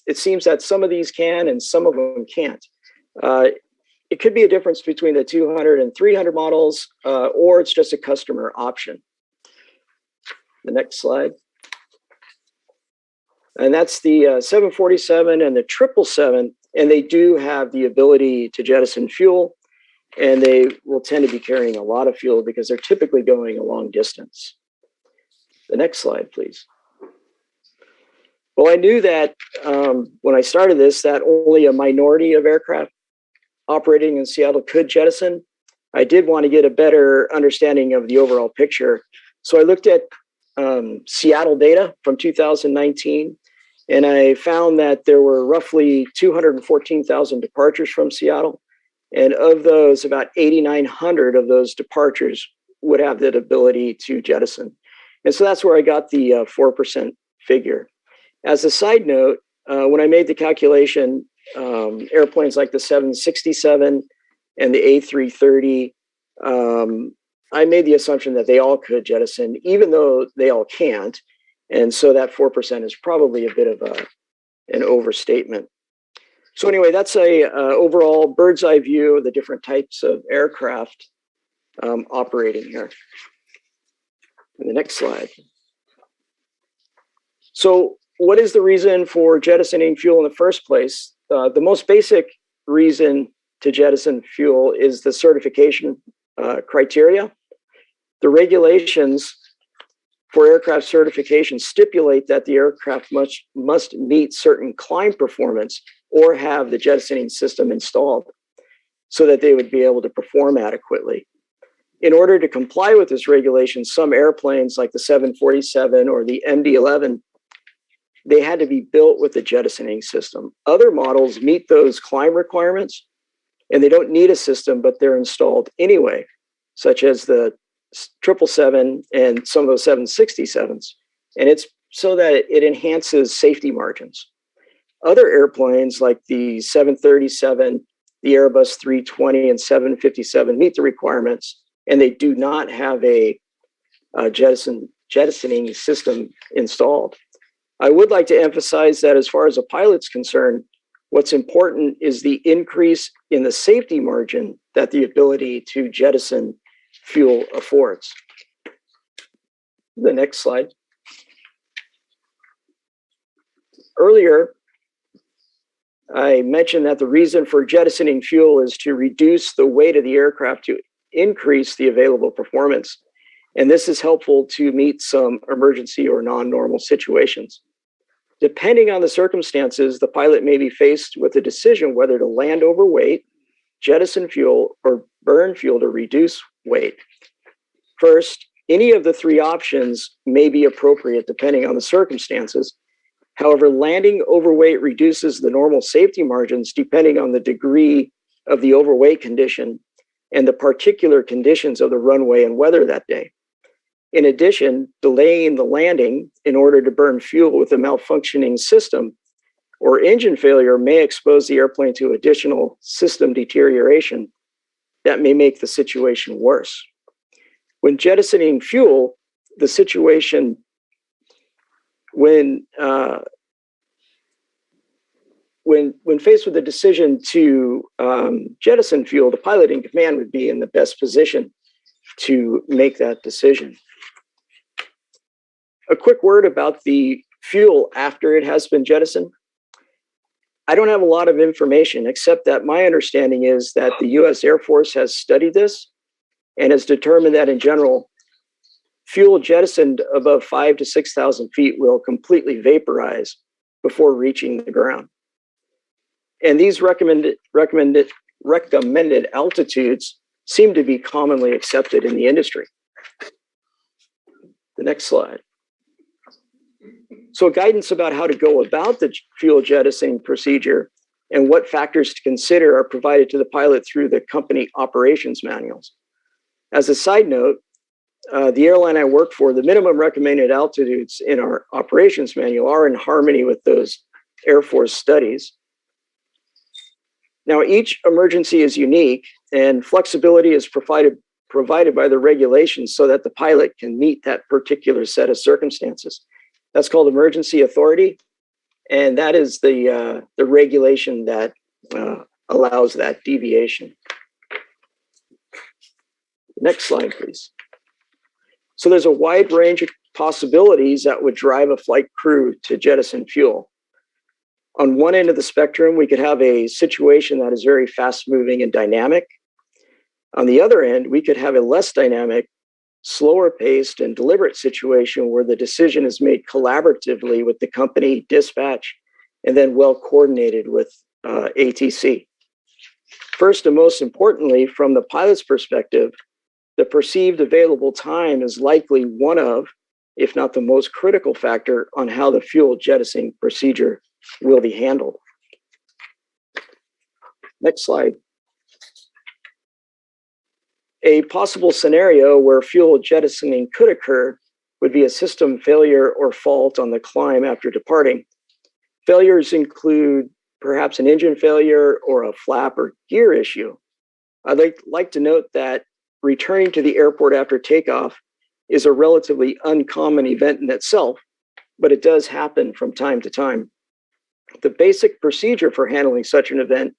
It seems that some of these can and some of them can't. It could be a difference between the 200 and 300 models, or it's just a customer option. The next slide. And that's the 747 and the 777, and they do have the ability to jettison fuel, and they will tend to be carrying a lot of fuel because they're typically going a long distance. The next slide, please. Well, I knew that when I started this, that only a minority of aircraft operating in Seattle could jettison. I did want to get a better understanding of the overall picture. So I looked at Seattle data from 2019, and I found that there were roughly 214,000 departures from Seattle. And of those, about 8,900 of those departures would have that ability to jettison. And so that's where I got the 4% figure. As a side note, when I made the calculation, airplanes like the 767 and the A330, I made the assumption that they all could jettison, even though they all can't. And so that 4% is probably a bit of an overstatement. So anyway, that's a overall bird's eye view of the different types of aircraft operating here. And the next slide. So what is the reason for jettisoning fuel in the first place? The most basic reason to jettison fuel is the certification criteria. The regulations for aircraft certification stipulate that the aircraft must meet certain climb performance or have the jettisoning system installed so that they would be able to perform adequately. In order to comply with this regulation, some airplanes like the 747 or the MD-11, they had to be built with the jettisoning system. Other models meet those climb requirements and they don't need a system, but they're installed anyway, such as the 777 and some of those 767s. And it's so that it enhances safety margins. Other airplanes like the 737, the Airbus 320 and 757 meet the requirements, and they do not have a jettisoning system installed. I would like to emphasize that as far as a pilot's concerned, what's important is the increase in the safety margin that the ability to jettison fuel affords. The next slide. Earlier, I mentioned that the reason for jettisoning fuel is to reduce the weight of the aircraft to increase the available performance. And this is helpful to meet some emergency or non-normal situations. Depending on the circumstances, the pilot may be faced with a decision whether to land overweight, jettison fuel, or burn fuel to reduce weight. First, any of the three options may be appropriate depending on the circumstances. However, landing overweight reduces the normal safety margins depending on the degree of the overweight condition and the particular conditions of the runway and weather that day. In addition, delaying the landing in order to burn fuel with a malfunctioning system or engine failure may expose the airplane to additional system deterioration that may make the situation worse. When jettisoning fuel, the situation when faced with the decision to jettison fuel, the pilot in command would be in the best position to make that decision. A quick word about the fuel after it has been jettisoned. I don't have a lot of information, except that my understanding is that the U.S. Air Force has studied this and has determined that in general, fuel jettisoned above 5,000 to 6,000 feet will completely vaporize before reaching the ground. And these recommended altitudes seem to be commonly accepted in the industry. The next slide. So guidance about how to go about the fuel jettisoning procedure and what factors to consider are provided to the pilot through the company operations manuals. As a side note, the airline I work for, the minimum recommended altitudes in our operations manual are in harmony with those Air Force studies. Now, each emergency is unique, and flexibility is provided by the regulations so that the pilot can meet that particular set of circumstances. That's called emergency authority, and that is the regulation that allows that deviation. Next slide, please. So there's a wide range of possibilities that would drive a flight crew to jettison fuel. On one end of the spectrum, we could have a situation that is very fast-moving and dynamic. On the other end, we could have a less dynamic, slower-paced, and deliberate situation where the decision is made collaboratively with the company, dispatch, and then well-coordinated with ATC. First and most importantly, from the pilot's perspective, the perceived available time is likely one of, if not the most critical factor on how the fuel jettisoning procedure will be handled. Next slide. A possible scenario where fuel jettisoning could occur would be a system failure or fault on the climb after departing. Failures include perhaps an engine failure or a flap or gear issue. I'd like to note that returning to the airport after takeoff is a relatively uncommon event in itself, but it does happen from time to time. The basic procedure for handling such an event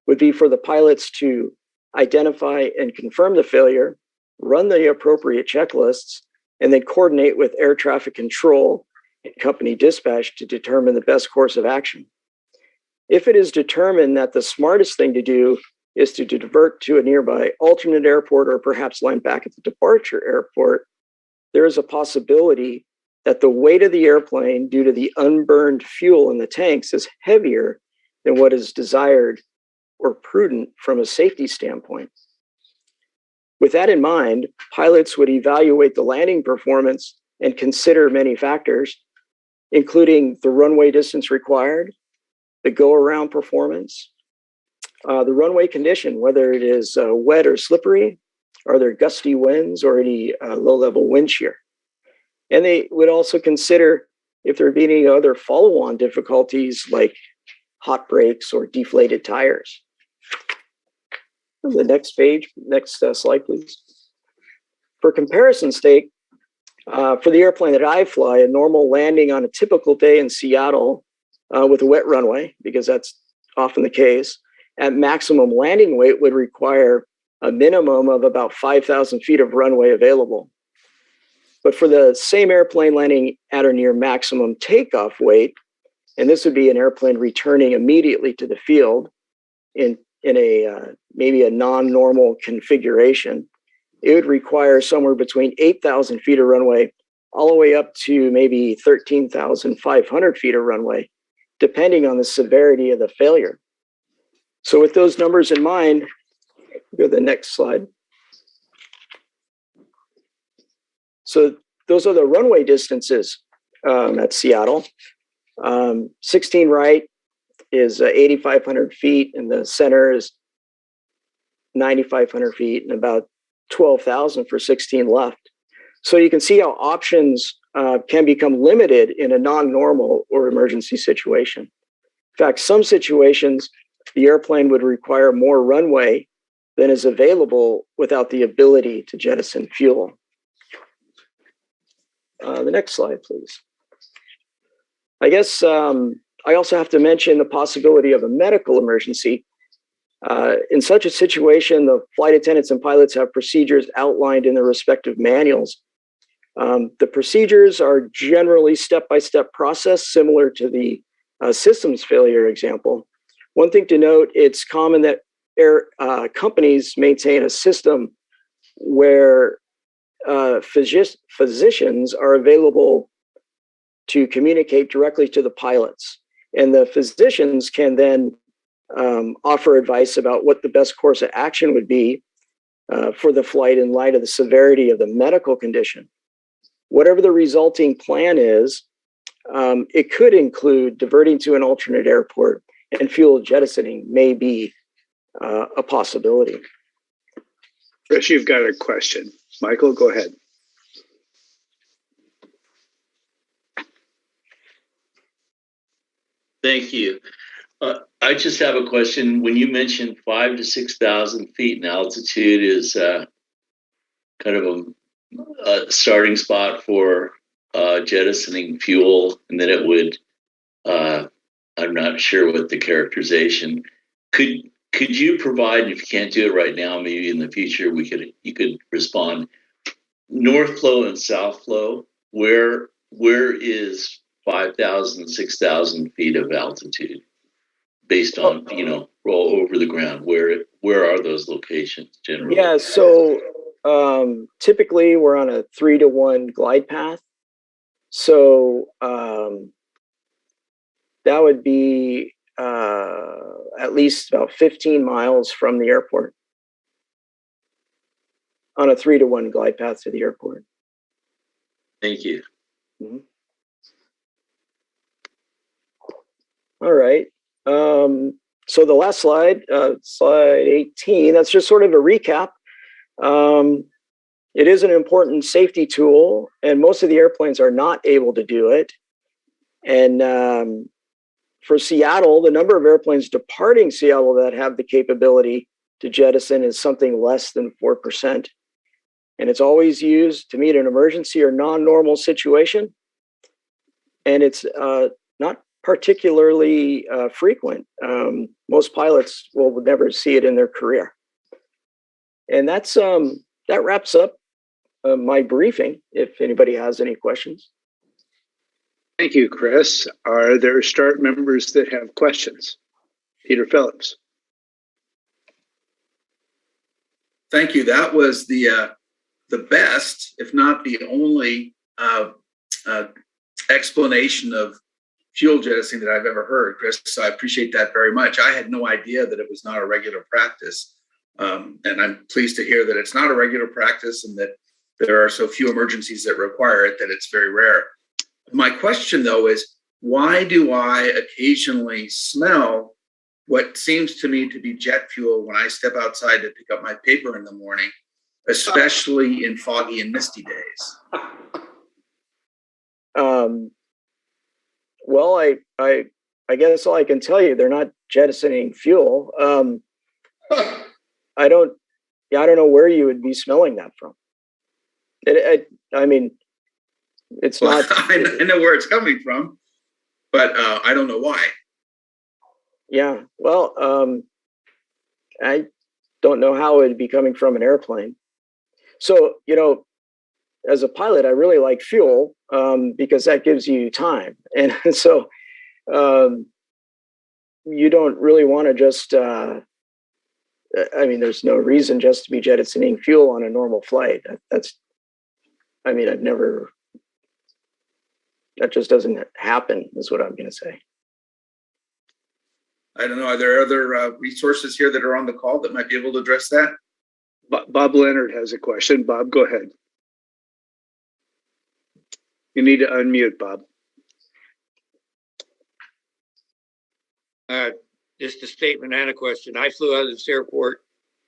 would be for the pilots to identify and confirm the failure, run the appropriate checklists, and then coordinate with air traffic control and company dispatch to determine the best course of action. If it is determined that the smartest thing to do is to divert to a nearby alternate airport or perhaps land back at the departure airport, there is a possibility that the weight of the airplane due to the unburned fuel in the tanks is heavier than what is desired or prudent from a safety standpoint. With that in mind, pilots would evaluate the landing performance and consider many factors, including the runway distance required, the go-around performance, the runway condition, whether it is wet or slippery, are there gusty winds or any low-level wind shear. And they would also consider if there would be any other follow-on difficulties like hot brakes or deflated tires. The next page, next slide, please. For comparison's sake, for the airplane that I fly, a normal landing on a typical day in Seattle with a wet runway, because that's often the case, at maximum landing weight would require a minimum of about 5,000 feet of runway available. But for the same airplane landing at or near maximum takeoff weight, and this would be an airplane returning immediately to the field in a maybe a non-normal configuration, it would require somewhere between 8,000 feet of runway all the way up to maybe 13,500 feet of runway, depending on the severity of the failure. So with those numbers in mind, go to the next slide. So those are the runway distances at Seattle. 16 right is 8,500 feet, and the center is 9,500 feet, and about 12,000 for 16 left. So you can see how options can become limited in a non-normal or emergency situation. In fact, some situations, the airplane would require more runway than is available without the ability to jettison fuel. The next slide, please. I guess I also have to mention the possibility of a medical emergency. In such a situation, the flight attendants and pilots have procedures outlined in their respective manuals. The procedures are generally step-by-step process, similar to the systems failure example. One thing to note, it's common that companies maintain a system where physicians are available to communicate directly to the pilots. And the physicians can then offer advice about what the best course of action would be for the flight in light of the severity of the medical condition. whatever the resulting plan is, it could include diverting to an alternate airport, and fuel jettisoning may be a possibility. Chris, you've got a question. Michael, go ahead. Thank you. I just have a question. When you mentioned 5,000 to 6,000 feet in altitude is kind of a starting spot for jettisoning fuel, and then it would, I'm not sure what the characterization. Could you provide, if you can't do it right now, maybe in the future you could respond. North flow and south flow, where is 5,000, 6,000 feet of altitude based on, roll over the ground? Where are those locations generally? Yeah, so typically we're on a 3-to-1 glide path. So that would be at least about 15 miles from the airport on a 3-to-1 glide path to the airport. Thank you. Mm-hmm. All right. So the last slide, slide 18, that's just sort of a recap. It is an important safety tool, and most of the airplanes are not able to do it. And for Seattle, the number of airplanes departing Seattle that have the capability to jettison is something less than 4%. And it's always used to meet an emergency or non-normal situation. And it's not particularly frequent. Most pilots will never see it in their career. And that's that wraps up my briefing, if anybody has any questions. Thank you, Chris. Are there START members that have questions? Peter Phillips. Thank you. That was the best, if not the only, explanation of fuel jettisoning that I've ever heard, Chris. So I appreciate that very much. I had no idea that it was not a regular practice. And I'm pleased to hear that it's not a regular practice and that there are so few emergencies that require it, that it's very rare. My question, though, is why do I occasionally smell what seems to me to be jet fuel when I step outside to pick up my paper in the morning, especially in foggy and misty days? Well, I guess all I can tell you, they're not jettisoning fuel. I don't know where you would be smelling that from. I mean, it's not. I know where it's coming from, but I don't know why. Yeah, well, I don't know how it would be coming from an airplane. So, as a pilot, I really like fuel because that gives you time. And so you don't really want to just, there's no reason just to be jettisoning fuel on a normal flight. That just doesn't happen, is what I'm going to say. I don't know. Are there other resources here that are on the call that might be able to address that? Bob Leonard has a question. Bob, go ahead. You need to unmute, Bob. Just a statement and a question. I flew out of this airport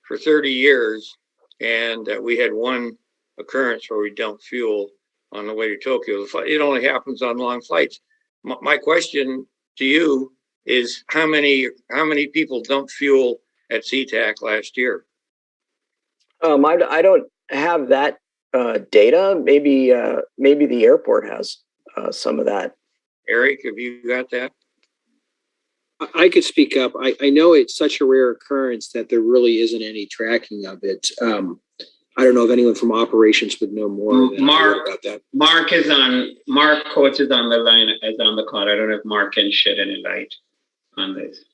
for 30 years, and we had one occurrence where we dumped fuel on the way to Tokyo. It only happens on long flights. My question to you is how many people dumped fuel at SeaTac last year? I don't have that data. Maybe the airport has some of that. Eric, have you got that? I could speak up. I know it's such a rare occurrence that there really isn't any tracking of it. I don't know if anyone from operations would know more about that. Mark Coates is on the line, is on the call. I don't know if Mark can shed any light on this.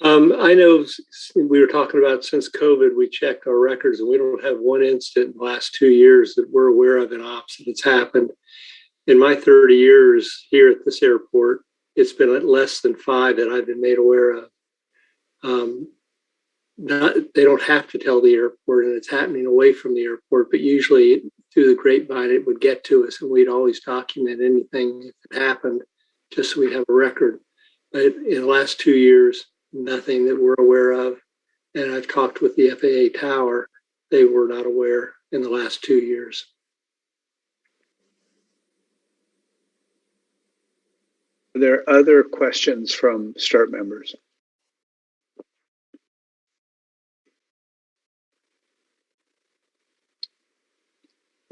I know we were talking about since COVID, we checked our records and we don't have one incident in the last 2 years that we're aware of in ops that's happened. In my 30 years here at this airport, it's been at less than 5 that I've been made aware of. They don't have to tell the airport, and it's happening away from the airport, but usually through the grapevine it would get to us, and we'd always document anything if it happened, just so we'd have a record. But in the last 2 years, nothing that we're aware of. And I've talked with the FAA Tower. They were not aware in the last 2 years. Are there other questions from START members?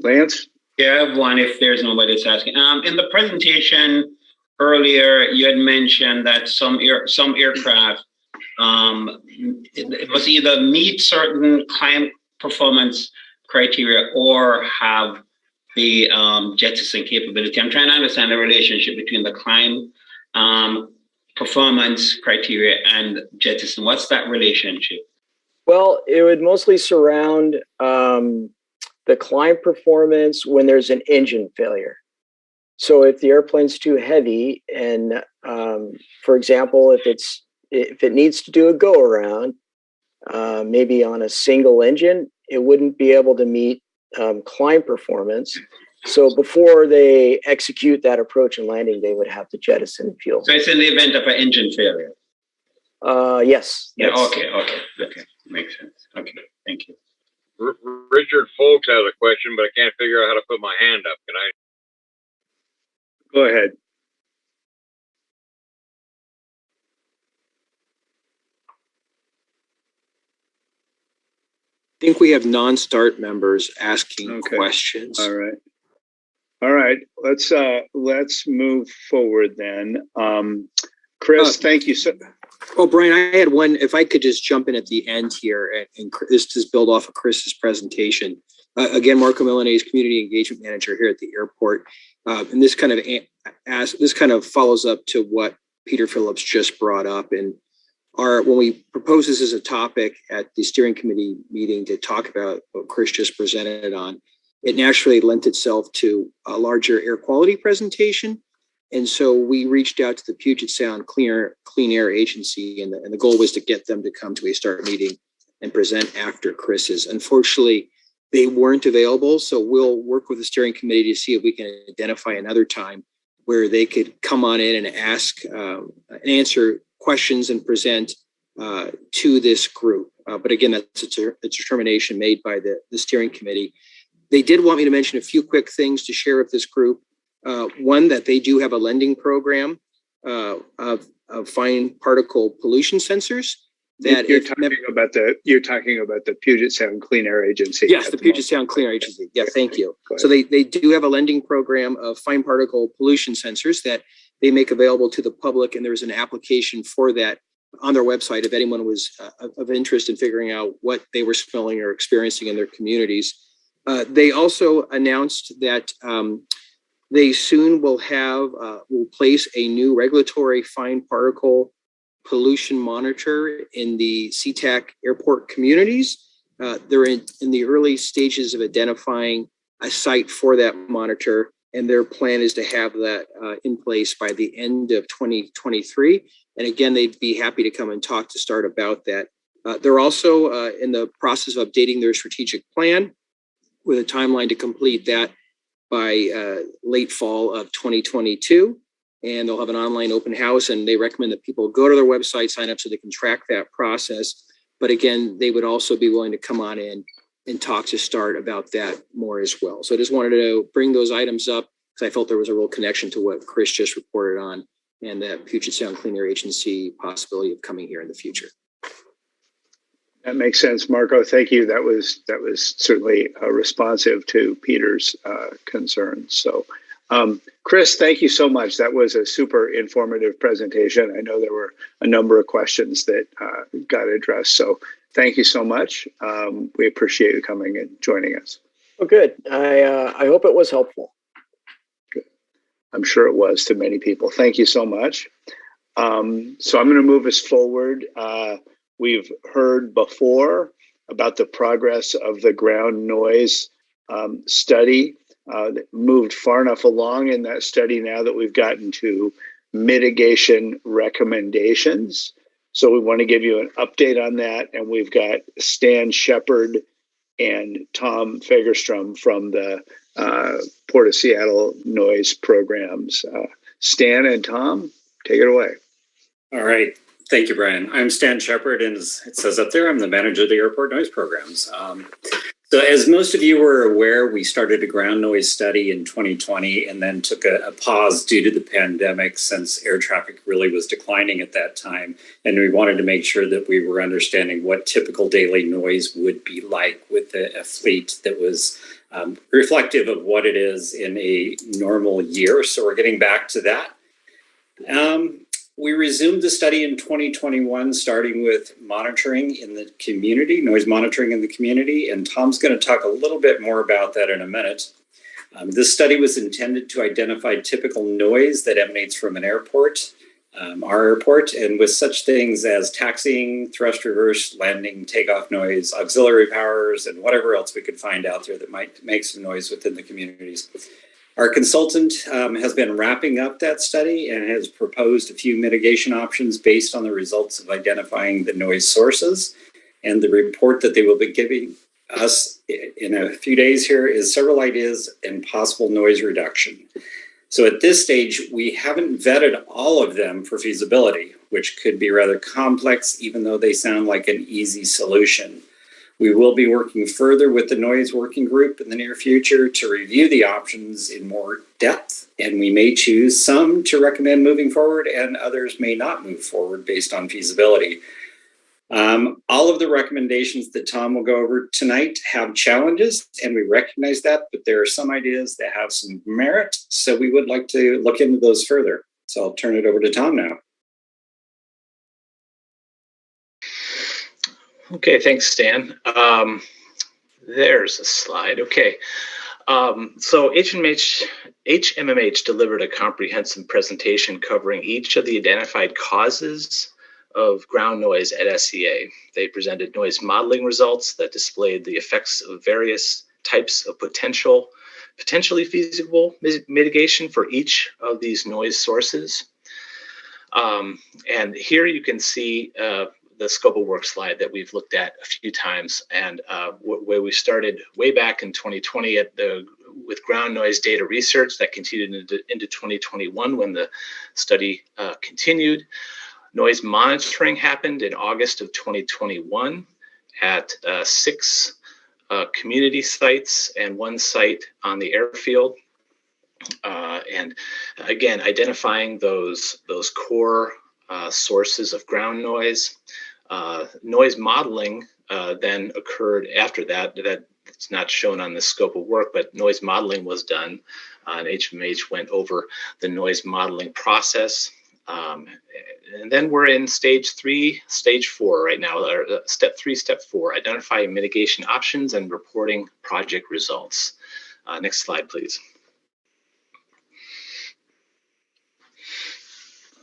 Lance? Yeah, I have one if there's nobody that's asking. In the presentation earlier, you had mentioned that some aircraft it must either meet certain climb performance criteria or have the jettison capability. I'm trying to understand the relationship between the climb performance criteria and jettison. What's that relationship? Well, it would mostly surround the climb performance when there's an engine failure. So if the airplane's too heavy and, for example, if it needs to do a go around, maybe on a single engine, it wouldn't be able to meet climb performance. So before they execute that approach and landing, they would have to jettison fuel. So it's in the event of an engine failure? Yes. Yeah, okay. Makes sense. Okay, thank you. Richard Folks has a question, but I can't figure out how to put my hand up. Can I? Go ahead. I think we have non-START members asking questions. All right. Let's move forward then. Chris, thank you. Oh, Brian, I had one. If I could just jump in at the end here, and this is build off of Chris's presentation. Again, Marco Milanese, Community Engagement Manager here at the airport, and this kind of follows up to what Peter Phillips just brought up. And when we proposed this as a topic at the steering committee meeting to talk about what Chris just presented on, it naturally lent itself to a larger air quality presentation. And so we reached out to the Puget Sound Clean Air Agency, and the goal was to get them to come to a START meeting and present after Chris's. Unfortunately, they weren't available, so we'll work with the steering committee to see if we can identify another time where they could come on in and ask and answer questions and present to this group. But again, that's a determination made by the steering committee. They did want me to mention a few quick things to share with this group. One, that they do have a lending program of fine particle pollution sensors. That you're talking about the Puget Sound Clean Air Agency. Yes, the Puget Sound Clean Air Agency. Yeah, thank you. So they do have a lending program of fine particle pollution sensors that they make available to the public, and there's an application for that on their website if anyone was of interest in figuring out what they were smelling or experiencing in their communities. They also announced that they soon will place a new regulatory fine particle pollution monitor in the SeaTac airport communities. They're in the early stages of identifying a site for that monitor, and their plan is to have that in place by the end of 2023. And again, they'd be happy to come and talk to START about that. They're also in the process of updating their strategic plan with a timeline to complete that by late fall of 2022. And they'll have an online open house, and they recommend that people go to their website, sign up so they can track that process. But again, they would also be willing to come on in and talk to START about that more as well. So I just wanted to bring those items up because I felt there was a real connection to what Chris just reported on and that Puget Sound Clean Air Agency possibility of coming here in the future. That makes sense, Marco. Thank you. That was certainly responsive to Peter's concerns. So, Chris, thank you so much. That was a super informative presentation. I know there were a number of questions that got addressed. So, thank you so much. We appreciate you coming and joining us. Oh, good. I hope it was helpful. Good. I'm sure it was to many people. Thank you so much. So I'm going to move us forward. We've heard before about the progress of the ground noise study that moved far enough along in that study now that we've gotten to mitigation recommendations. So we want to give you an update on that. And we've got Stan Shepard and Tom Fagerstrom from the Port of Seattle noise programs. Stan and Tom, take it away. All right. Thank you, Brian. I'm Stan Shepard, and as it says up there, I'm the manager of the airport noise programs. So as most of you were aware, we started a ground noise study in 2020 and then took a pause due to the pandemic since air traffic really was declining at that time. And we wanted to make sure that we were understanding what typical daily noise would be like with a fleet that was reflective of what it is in a normal year. So we're getting back to that. We resumed the study in 2021, starting with monitoring in the community, noise monitoring in the community, and Tom's going to talk a little bit more about that in a minute. This study was intended to identify typical noise that emanates from an airport, our airport, and with such things as taxiing, thrust reverse, landing, takeoff noise, auxiliary powers, and whatever else we could find out there that might make some noise within the communities. Our consultant has been wrapping up that study and has proposed a few mitigation options based on the results of identifying the noise sources. And the report that they will be giving us in a few days here is several ideas and possible noise reduction. So at this stage, we haven't vetted all of them for feasibility, which could be rather complex, even though they sound like an easy solution. We will be working further with the noise working group in the near future to review the options in more depth, and we may choose some to recommend moving forward and others may not move forward based on feasibility. All of the recommendations that Tom will go over tonight have challenges, and we recognize that, but there are some ideas that have some merit, so we would like to look into those further. So I'll turn it over to Tom now. Okay, thanks, Stan. There's a slide. Okay. So HMMH delivered a comprehensive presentation covering each of the identified causes of ground noise at SEA. They presented noise modeling results that displayed the effects of various types of potentially feasible mitigation for each of these noise sources. And here you can see the scope of work slide that we've looked at a few times, and where we started way back in 2020 with ground noise data research that continued into 2021 when the study continued. Noise monitoring happened in August of 2021 at 6 community sites and 1 site on the airfield. And again, identifying those core sources of ground noise. Noise modeling then occurred after that. It's not shown on the scope of work, but noise modeling was done. And HMH went over the noise modeling process. And then we're in stage 4 right now, or step 4, identifying mitigation options and reporting project results. Next slide, please.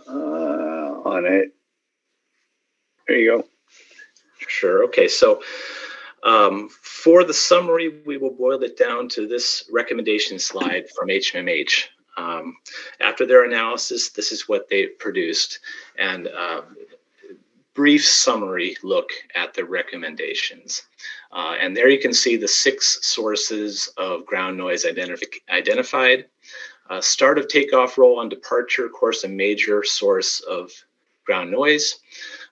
On it. There you go. Sure. Okay. So for the summary, we will boil it down to this recommendation slide from HMH. After their analysis, this is what they produced, and brief summary look at the recommendations. And there you can see the 6 sources of ground noise identified. Start of takeoff roll on departure, of course, a major source of ground noise.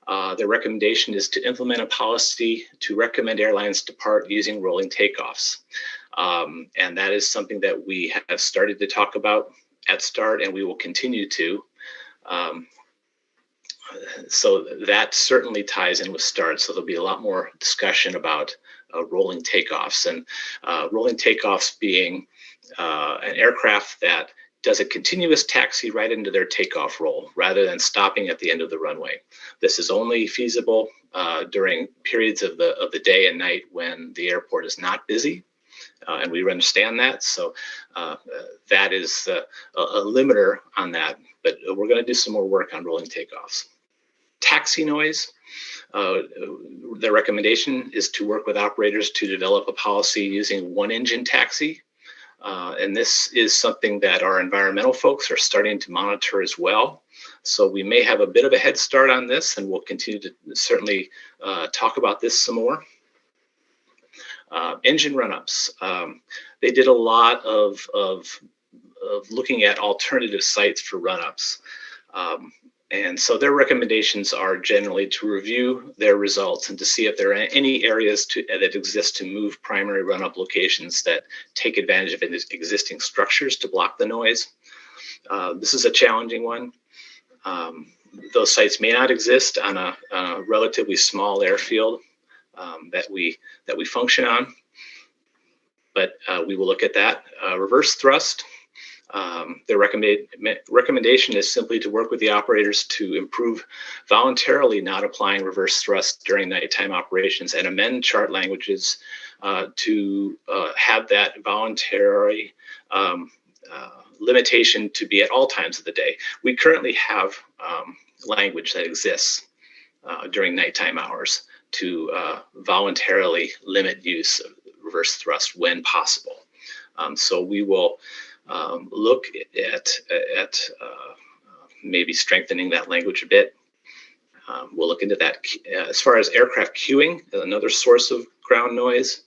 The recommendation is to implement a policy to recommend airlines depart using rolling takeoffs. And that is something that we have started to talk about at START, and we will continue to. So that certainly ties in with START. So there'll be a lot more discussion about rolling takeoffs, and rolling takeoffs being an aircraft that does a continuous taxi right into their takeoff roll rather than stopping at the end of the runway. This is only feasible during periods of the day and night when the airport is not busy, and we understand that. So that is a limiter on that, but we're going to do some more work on rolling takeoffs. Taxi noise. The recommendation is to work with operators to develop a policy using 1-engine taxi. And this is something that our environmental folks are starting to monitor as well. So we may have a bit of a head start on this, and we'll continue to certainly talk about this some more. Engine run-ups. They did a lot of looking at alternative sites for run-ups. And so their recommendations are generally to review their results and to see if there are any areas that exist to move primary run-up locations that take advantage of existing structures to block the noise. This is a challenging one. Those sites may not exist on a relatively small airfield that we function on, but we will look at that. Reverse thrust. Their recommendation is simply to work with the operators to improve voluntarily not applying reverse thrust during nighttime operations and amend chart languages to have that voluntary limitation to be at all times of the day. We currently have language that exists during nighttime hours to voluntarily limit use of reverse thrust when possible. So we will look at maybe strengthening that language a bit. We'll look into that. As far as aircraft queuing, another source of ground noise,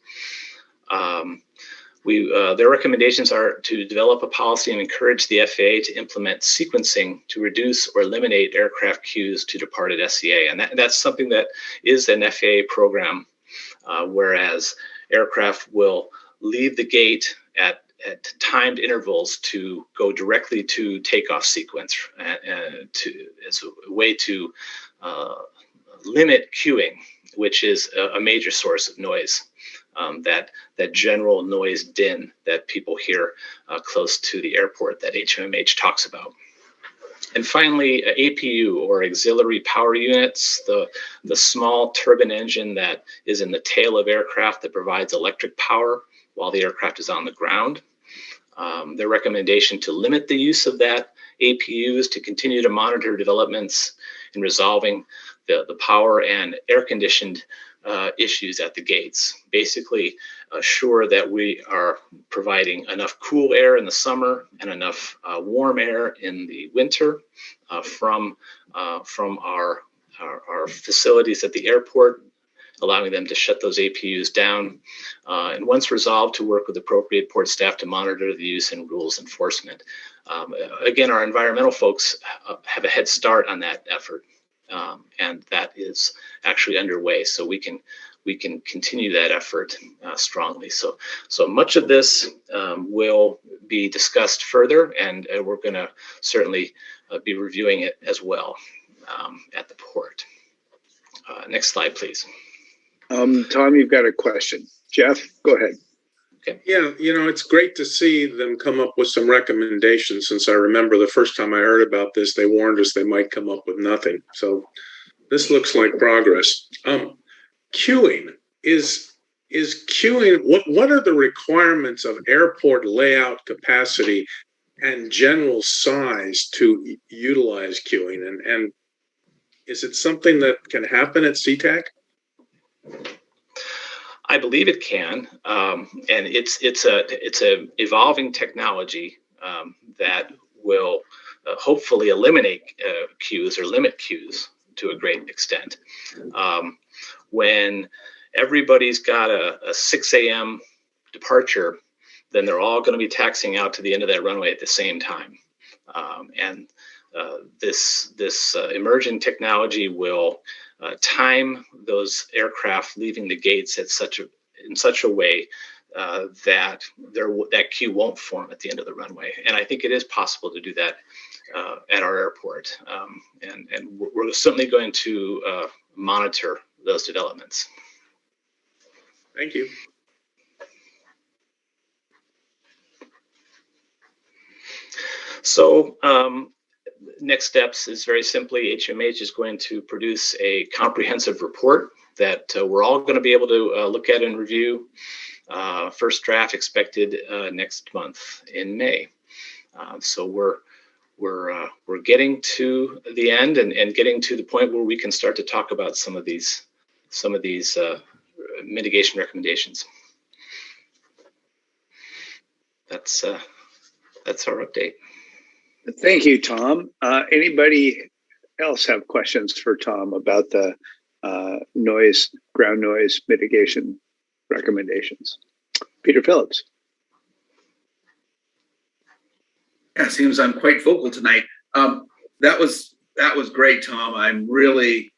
their recommendations are to develop a policy and encourage the FAA to implement sequencing to reduce or eliminate aircraft queues to departed SCA. And that's something that is an FAA program, whereas aircraft will leave the gate at timed intervals to go directly to takeoff sequence as a way to limit queuing, which is a major source of noise, that general noise din that people hear close to the airport that HMMH talks about. And finally, APU, or auxiliary power units, the small turbine engine that is in the tail of aircraft that provides electric power while the aircraft is on the ground. Their recommendation to limit the use of that APU is to continue to monitor developments in resolving the power and air-conditioned issues at the gates. Basically, assure that we are providing enough cool air in the summer and enough warm air in the winter from our facilities at the airport, allowing them to shut those APUs down. And once resolved, to work with appropriate port staff to monitor the use and rules enforcement. Again, our environmental folks have a head start on that effort. And that is actually underway, so we can continue that effort strongly. So much of this will be discussed further, and we're going to certainly be reviewing it as well at the port. Next slide, please. Tom, you've got a question. Jeff, go ahead. Okay. Yeah, it's great to see them come up with some recommendations, since I remember the first time I heard about this, they warned us they might come up with nothing. So this looks like progress. Queuing is queuing. What are the requirements of airport layout capacity and general size to utilize queuing? And is it something that can happen at SeaTac? I believe it can, and it's a evolving technology that will hopefully eliminate queues or limit queues to a great extent. When everybody's got a 6 a.m. departure, then they're all going to be taxiing out to the end of that runway at the same time, and this emerging technology will time those aircraft leaving the gates in such a way that that queue won't form at the end of the runway. And I think it is possible to do that at our airport. And we're certainly going to monitor those developments. Thank you. So next steps is very simply, HMH is going to produce a comprehensive report that we're all going to be able to look at and review. First draft expected next month in May. So we're getting to the end and getting to the point where we can start to talk about some of these mitigation recommendations. That's our update. Thank you, Tom. Anybody else have questions for Tom about the ground noise mitigation recommendations. Peter Phillips. Yeah, it seems I'm quite vocal tonight. That was great, Tom. I'm really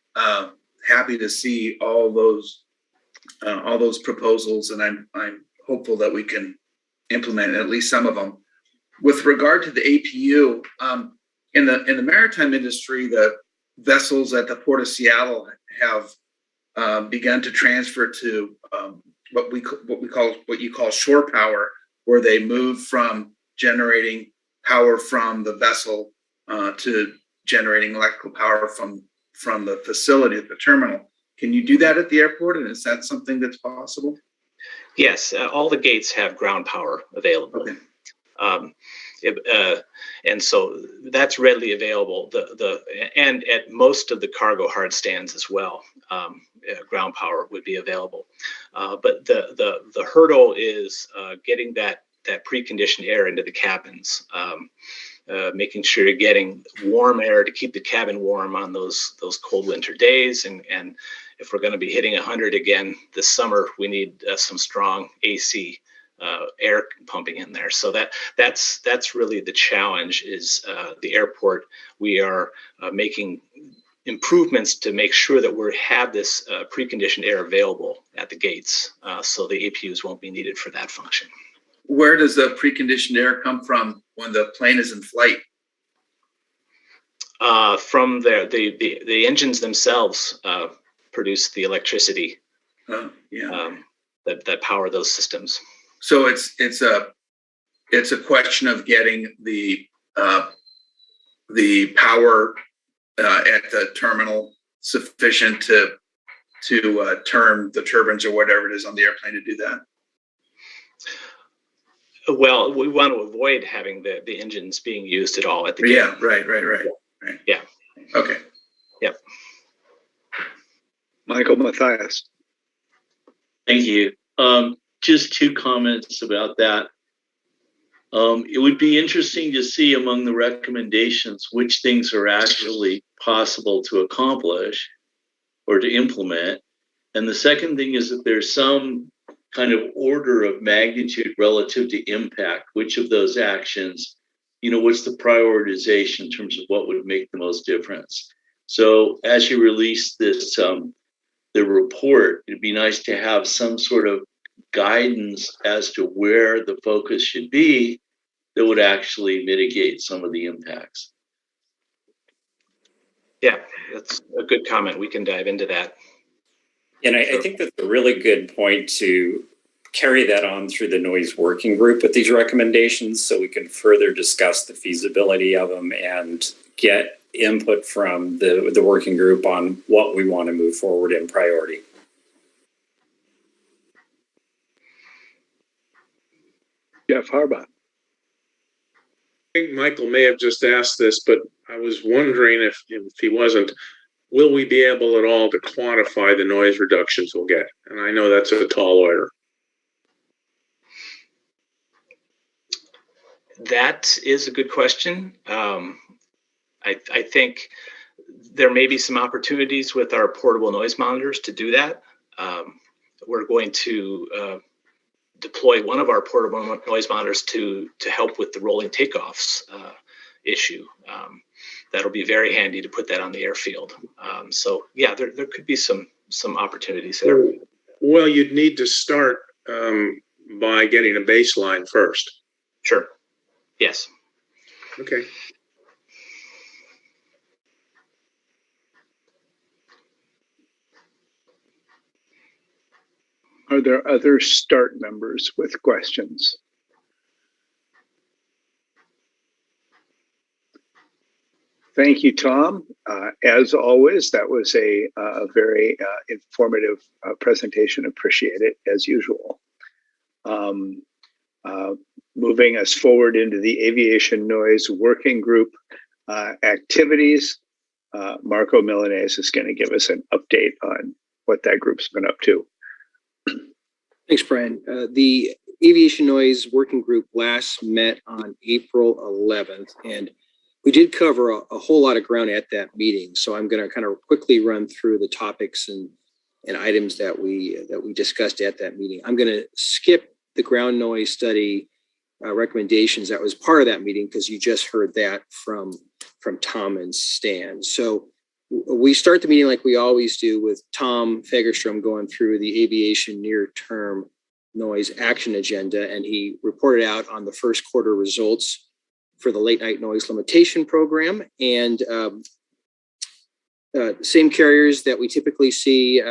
happy to see all those proposals, and I'm hopeful that we can implement at least some of them. With regard to the APU, in the maritime industry, the vessels at the Port of Seattle have begun to transfer to what you call shore power, where they move from generating power from the vessel to generating electrical power from the facility at the terminal. Can you do that at the airport, and is that something that's possible? Yes, all the gates have ground power available. Okay. And so that's readily available. And at most of the cargo hard stands as well, ground power would be available. But the hurdle is getting that preconditioned air into the cabins, making sure you're getting warm air to keep the cabin warm on those cold winter days. And if we're going to be hitting 100 again this summer, we need some strong AC air pumping in there. So that's really the challenge is the airport. We are making improvements to make sure that we have this preconditioned air available at the gates, so the APUs won't be needed for that function. Where does the preconditioned air come from when the plane is in flight? From the engines themselves produce the electricity that power those systems. So it's a question of getting the power at the terminal sufficient to turn the turbines or whatever it is on the airplane to do that. Well, we want to avoid having the engines being used at all at the gate. Yeah, right. Yeah. Okay. Yep. Michael Mathias. Thank you. Just two comments about that. It would be interesting to see among the recommendations which things are actually possible to accomplish or to implement. And the second thing is that there's some kind of order of magnitude relative to impact. Which of those actions, what's the prioritization in terms of what would make the most difference? So as you release this, the report, it'd be nice to have some sort of guidance as to where the focus should be that would actually mitigate some of the impacts. Yeah, that's a good comment. We can dive into that. And I think that's a really good point to carry that on through the noise working group with these recommendations so we can further discuss the feasibility of them and get input from the working group on what we want to move forward in priority. Jeff Harbaugh. I think Michael may have just asked this, but I was wondering if he wasn't, will we be able at all to quantify the noise reductions we'll get? And I know that's a tall order. That is a good question. I think there may be some opportunities with our portable noise monitors to do that. We're going to deploy one of our portable noise monitors to help with the rolling takeoffs issue. That'll be very handy to put that on the airfield. So yeah, there could be some opportunities there. Well, you'd need to start by getting a baseline first. Sure. Yes. Okay. Are there other START members with questions? Thank you, Tom. As always, that was a very informative presentation. Appreciate it, as usual. Moving us forward into the Aviation Noise Working Group activities, Marco Milanese is going to give us an update on what that group's been up to. Thanks, Brian. The Aviation Noise Working Group last met on April 11th, and we did cover a whole lot of ground at that meeting. So I'm going to kind of quickly run through the topics and items that we discussed at that meeting. I'm going to skip the ground noise study recommendations that was part of that meeting because you just heard that from Tom and Stan. So we start the meeting like we always do with Tom Fagerstrom going through the aviation near-term noise action agenda, and he reported out on the first quarter results for the late night noise limitation program. And same carriers that we typically see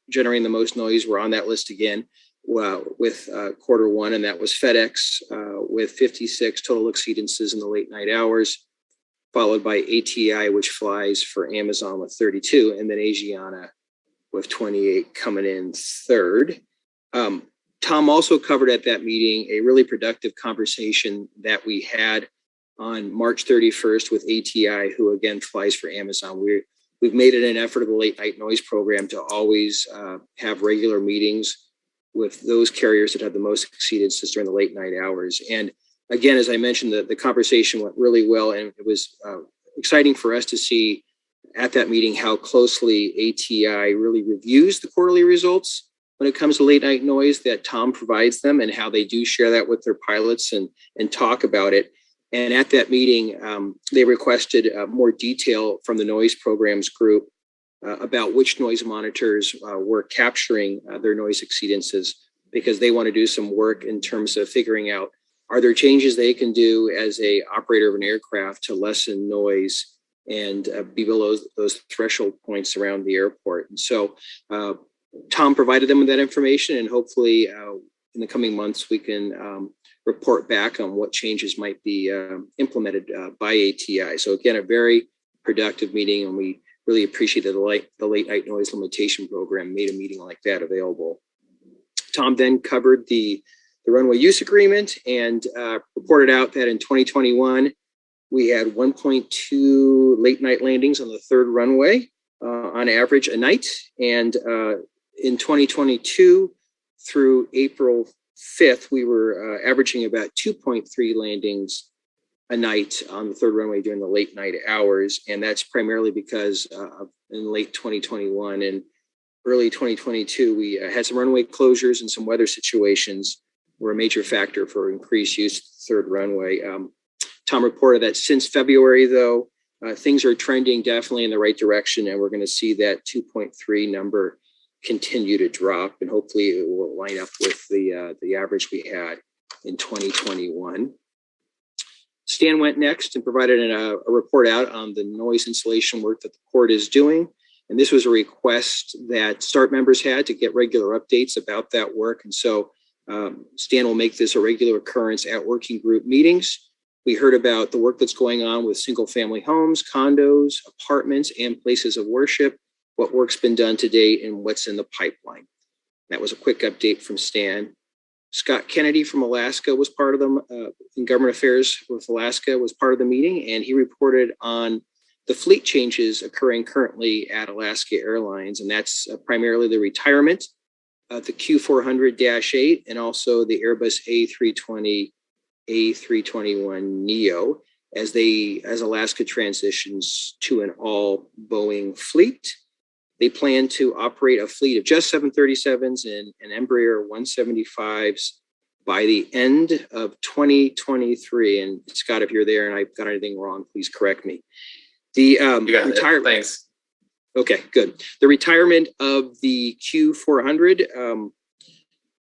generating the most noise were on that list again with quarter one, and that was FedEx with 56 total exceedances in the late night hours, followed by ATI, which flies for Amazon with 32, and then Asiana with 28 coming in third. Tom also covered at that meeting a really productive conversation that we had on March 31st with ATI, who again flies for Amazon. We've made it an effort of the late night noise program to always have regular meetings with those carriers that have the most exceedances during the late night hours. And again, as I mentioned, the conversation went really well, and it was exciting for us to see at that meeting how closely ATI really reviews the quarterly results when it comes to late night noise that Tom provides them, and how they do share that with their pilots and talk about it. And at that meeting, they requested more detail from the noise programs group about which noise monitors were capturing their noise exceedances, because they want to do some work in terms of figuring out, are there changes they can do as a operator of an aircraft to lessen noise and be below those threshold points around the airport. And so Tom provided them with that information, and hopefully in the coming months we can report back on what changes might be implemented by ATI. So again, a very productive meeting, and we really appreciate that the late night noise limitation program made a meeting like that available. Tom then covered the runway use agreement and reported out that in 2021, we had 1.2 late night landings on the third runway on average a night. And in 2022 through April 5th, we were averaging about 2.3 landings a night on the third runway during the late night hours. And that's primarily because in late 2021 and early 2022, we had some runway closures and some weather situations were a major factor for increased use of the third runway. Tom reported that since February, though, things are trending definitely in the right direction, and we're going to see that 2.3 number continue to drop, and hopefully it will line up with the average we had in 2021. Stan went next and provided a report out on the noise insulation work that the port is doing. And this was a request that START members had to get regular updates about that work. And so Stan will make this a regular occurrence at working group meetings. We heard about the work that's going on with single family homes, condos, apartments, and places of worship, what work's been done to date, and what's in the pipeline. That was a quick update from Stan. Scott Kennedy from Alaska was part of them, in government affairs with Alaska was part of the meeting, and he reported on the fleet changes occurring currently at Alaska Airlines, and that's primarily the retirement of the Q400-8 and also the Airbus A320, A321neo as Alaska transitions to an all Boeing fleet. They plan to operate a fleet of just 737s and Embraer 175s by the end of 2023. And Scott, if you're there and I've got anything wrong, please correct me. The retirement. Thanks. Okay, good. The retirement of the Q400,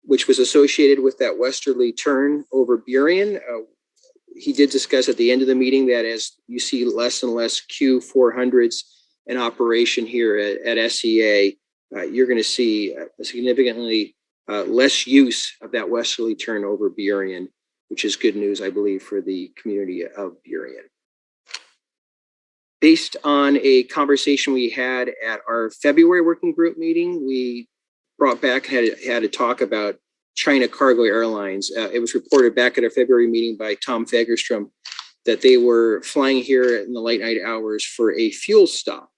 which was associated with that westerly turn over Burien. He did discuss at the end of the meeting that as you see less and less Q400s in operation here at SEA, you're going to see a significantly less use of that westerly turn over Burien, which is good news, I believe, for the community of Burien. Based on a conversation we had at our February working group meeting, we brought back and had a talk about China Cargo Airlines. It was reported back at our February meeting by Tom Fagerstrom that they were flying here in the late night hours for a fuel stop.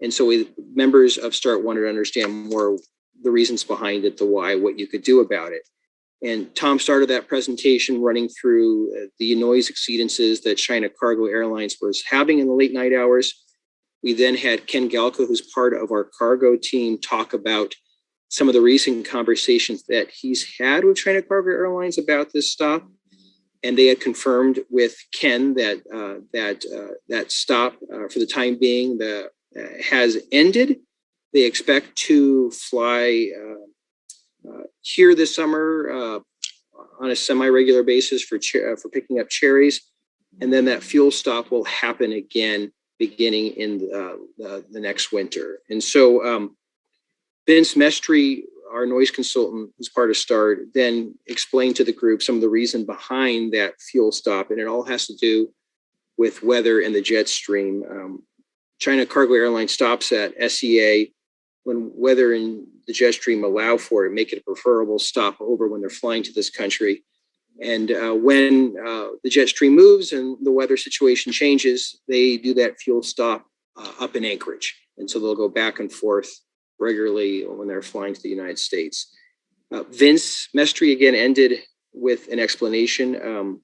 And so members of START wanted to understand more the reasons behind it, the why, what you could do about it. And Tom started that presentation running through the noise exceedances that China Cargo Airlines was having in the late night hours. We then had Ken Galko, who's part of our cargo team, talk about some of the recent conversations that he's had with China Cargo Airlines about this stop. And they had confirmed with Ken that that stop for the time being has ended. They expect to fly here this summer on a semi-regular basis for picking up cherries, and then that fuel stop will happen again beginning in the next winter. And so Vince Mestre, our noise consultant, who's part of StART, then explained to the group some of the reason behind that fuel stop, and it all has to do with weather and the jet stream. China Cargo Airlines stops at SEA when weather and the jet stream allow for it, make it a preferable stop over when they're flying to this country. And when the jet stream moves and the weather situation changes, they do that fuel stop up in Anchorage. And so they'll go back and forth regularly when they're flying to the United States. Vince Mestre again ended with an explanation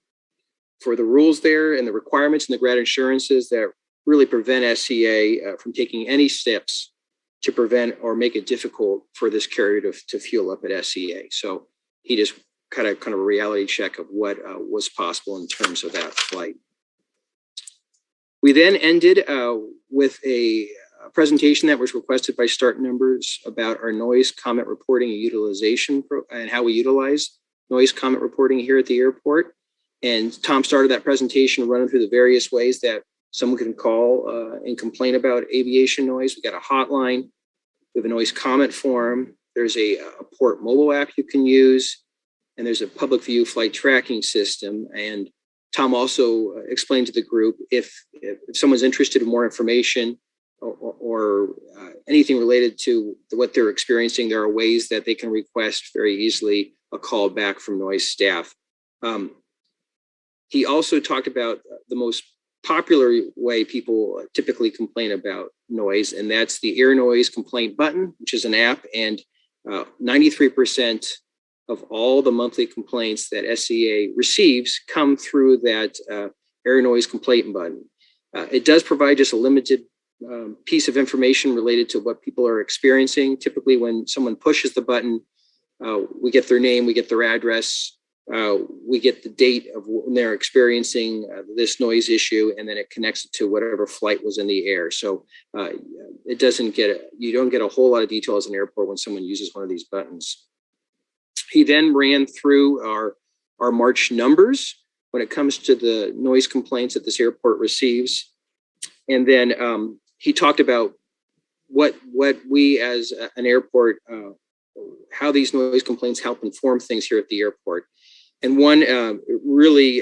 for the rules there and the requirements and the grad insurances that really prevent SEA from taking any steps to prevent or make it difficult for this carrier to fuel up at SEA. So he just kind of a reality check of what was possible in terms of that flight. We then ended with a presentation that was requested by StART members about our noise comment reporting and utilization and how we utilize noise comment reporting here at the airport. And Tom started that presentation running through the various ways that someone can call and complain about aviation noise. We got a hotline. We have a noise comment form. There's a Port mobile app you can use, and there's a public view flight tracking system. And Tom also explained to the group if someone's interested in more information or anything related to what they're experiencing, there are ways that they can request very easily a call back from noise staff. He also talked about the most popular way people typically complain about noise, and that's the air noise complaint button, which is an app. And 93% of all the monthly complaints that SEA receives come through that air noise complaint button. It does provide just a limited piece of information related to what people are experiencing. Typically, when someone pushes the button, we get their name, we get their address, we get the date of when they're experiencing this noise issue, and then it connects it to whatever flight was in the air. So it doesn't you don't get a whole lot of detail as an airport when someone uses one of these buttons. He then ran through our March numbers when it comes to the noise complaints that this airport receives. And then he talked about what we as an airport, how these noise complaints help inform things here at the airport. And one really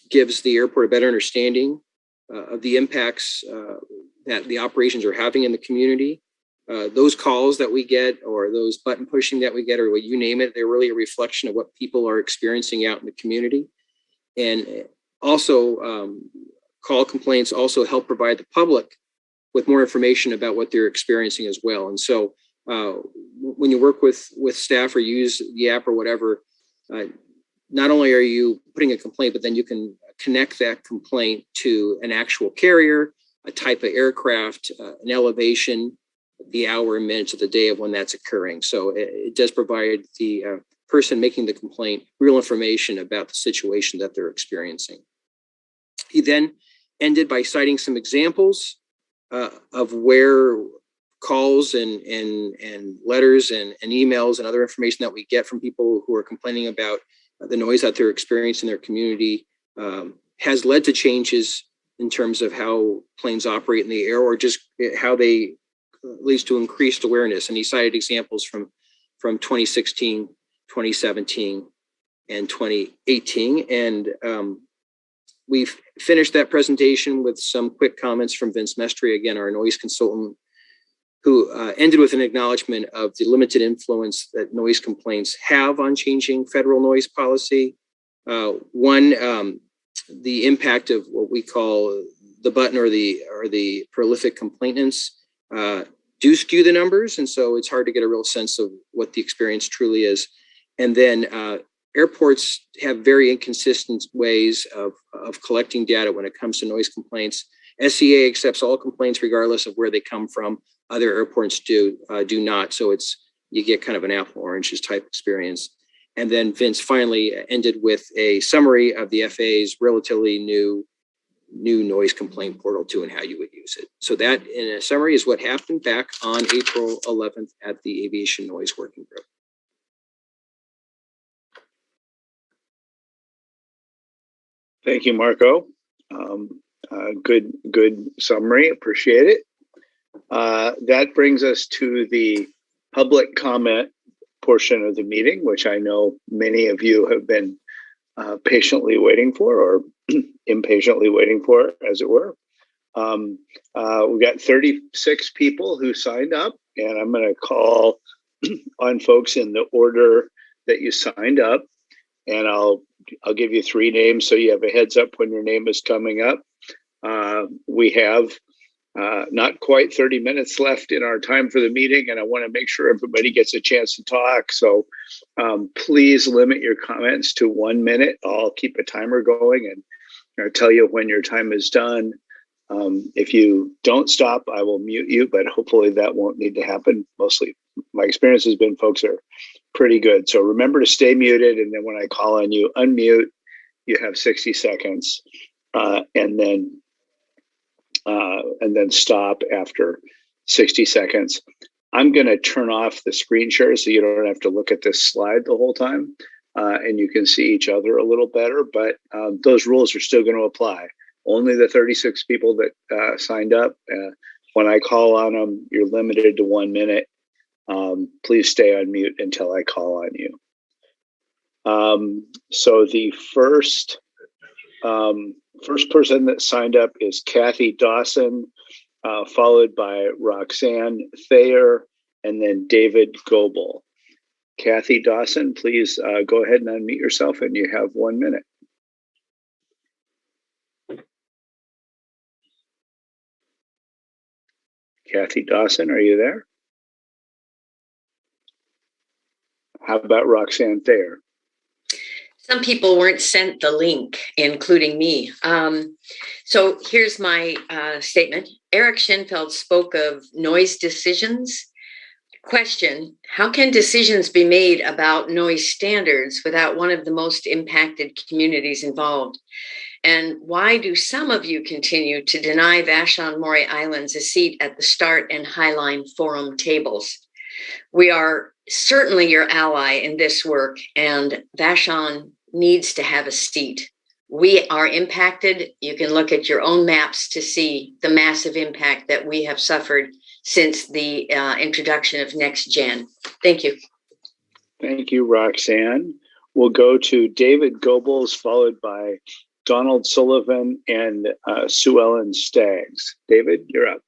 gives the airport a better understanding of the impacts that the operations are having in the community. Those calls that we get or those button pushing that we get or what you name it, they're really a reflection of what people are experiencing out in the community. And also call complaints also help provide the public with more information about what they're experiencing as well. And so when you work with staff or use the app or whatever, not only are you putting a complaint, but then you can connect that complaint to an actual carrier, a type of aircraft, an elevation, the hour and minutes of the day of when that's occurring. So it does provide the person making the complaint real information about the situation that they're experiencing. He then ended by citing some examples of where calls and letters and emails and other information that we get from people who are complaining about the noise that they're experiencing in their community has led to changes in terms of how planes operate in the air or just how they leads to increased awareness. And he cited examples from 2016, 2017, and 2018. And we've finished that presentation with some quick comments from Vince Mestre, again, our noise consultant, who ended with an acknowledgement of the limited influence that noise complaints have on changing federal noise policy. One, the impact of what we call the button or the prolific complainants do skew the numbers. And so it's hard to get a real sense of what the experience truly is. And then airports have very inconsistent ways of collecting data when it comes to noise complaints. SEA accepts all complaints regardless of where they come from. Other airports do not. So it's you get kind of an apple oranges type experience. And then Vince finally ended with a summary of the FAA's relatively new noise complaint portal too, and how you would use it. So that, in a summary, is what happened back on April 11th at the Aviation Noise Working Group. Thank you, Marco. Good summary. Appreciate it. That brings us to the public comment portion of the meeting, which I know many of you have been patiently waiting for, or impatiently waiting for, as it were. We've got 36 people who signed up, and I'm going to call on folks in the order that you signed up, and I'll give you 3 names so you have a heads up when your name is coming up. We have not quite 30 minutes left in our time for the meeting, and I want to make sure everybody gets a chance to talk. So please limit your comments to 1 minute. I'll keep a timer going and I'll tell you when your time is done. If you don't stop, I will mute you, but hopefully that won't need to happen. Mostly my experience has been folks are pretty good. So remember to stay muted, and then when I call on you, unmute. You have 60 seconds, and then stop after 60 seconds. I'm going to turn off the screen share so you don't have to look at this slide the whole time, and you can see each other a little better, but those rules are still going to apply. Only the 36 people that signed up. When I call on them, you're limited to 1 minute. Please stay on mute until I call on you. So the first person that signed up is Kathy Dawson, followed by Roxanne Thayer, and then David Goebel. Kathy Dawson, please go ahead and unmute yourself, and you have 1 minute. Kathy Dawson, are you there? How about Roxanne Thayer? Some people weren't sent the link, including me. So here's my statement. Eric Schinfeld spoke of noise decisions. Question, how can decisions be made about noise standards without one of the most impacted communities involved? And why do some of you continue to deny Vashon Maury Islands a seat at the START and Highline Forum tables? We are certainly your ally in this work, and Vashon needs to have a seat. We are impacted. You can look at your own maps to see the massive impact that we have suffered since the introduction of Next Gen. Thank you. Thank you, Roxanne. We'll go to David Goebbels, followed by Donald Sullivan and Sue Ellen Staggs. David, you're up.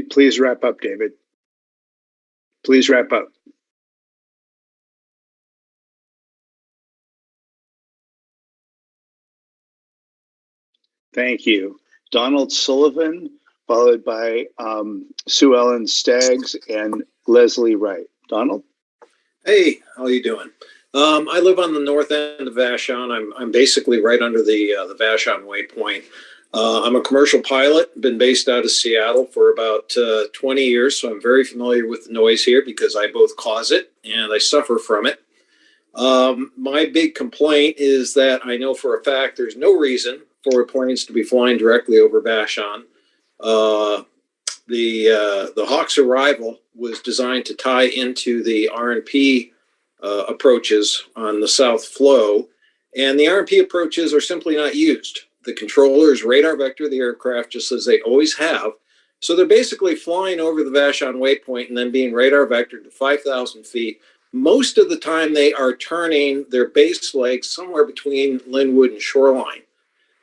Please wrap up, David. Please wrap up. Thank you. Donald Sullivan, followed by Sue Ellen Staggs and Leslie Wright. Donald? Hey, how you doing? I live on the north end of Vashon. I'm basically right under the Vashon waypoint. I'm a commercial pilot, been based out of Seattle for about 20 years, so I'm very familiar with the noise here because I both cause it and I suffer from it. My big complaint is that I know for a fact there's no reason for planes to be flying directly over Vashon. The Hawk's arrival was designed to tie into the RNP approaches on the south flow, and the RNP approaches are simply not used. The controllers radar vector the aircraft just as they always have. So they're basically flying over the Vashon waypoint and then being radar vectored to 5,000 feet. Most of the time they are turning their base legs somewhere between Linwood and shoreline.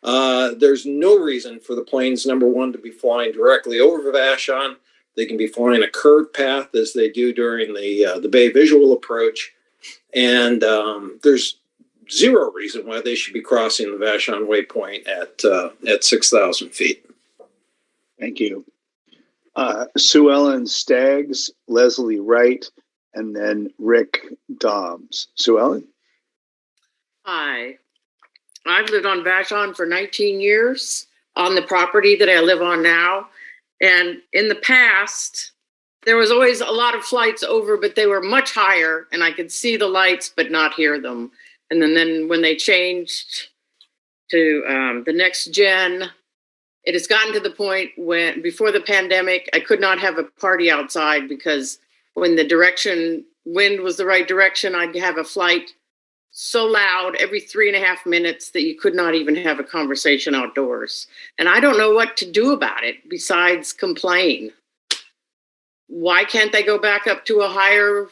There's no reason for the planes, number one, to be flying directly over Vashon. They can be flying a curved path as they do during the Bay visual approach. And there's zero reason why they should be crossing the Vashon waypoint at 6,000 feet. Thank you. Sue Ellen Staggs, Leslie Wright, and then Rick Dobbs. Sue Ellen? Hi. I've lived on Vashon for 19 years on the property that I live on now. And in the past, there was always a lot of flights over, but they were much higher and I could see the lights but not hear them. And then when they changed to the next gen, it has gotten to the point when before the pandemic, I could not have a party outside because when the wind was the right direction, I'd have a flight so loud every 3.5 minutes that you could not even have a conversation outdoors. And I don't know what to do about it besides complain. Why can't they go back up to a higher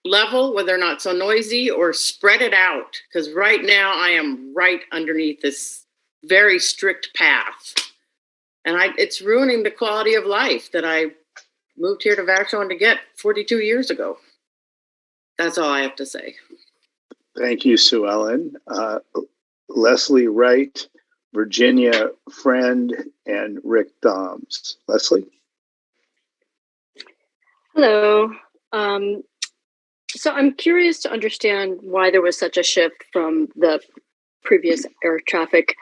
level where they're not so noisy, or spread it out? Because right now I am right underneath this very strict path. And it's ruining the quality of life that I moved here to Vashon to get 42 years ago. That's all I have to say. Thank you, Sue Ellen. Leslie Wright, Virginia Friend, and Rick Dobbs. Leslie? Hello. So I'm curious to understand why there was such a shift from the previous air traffic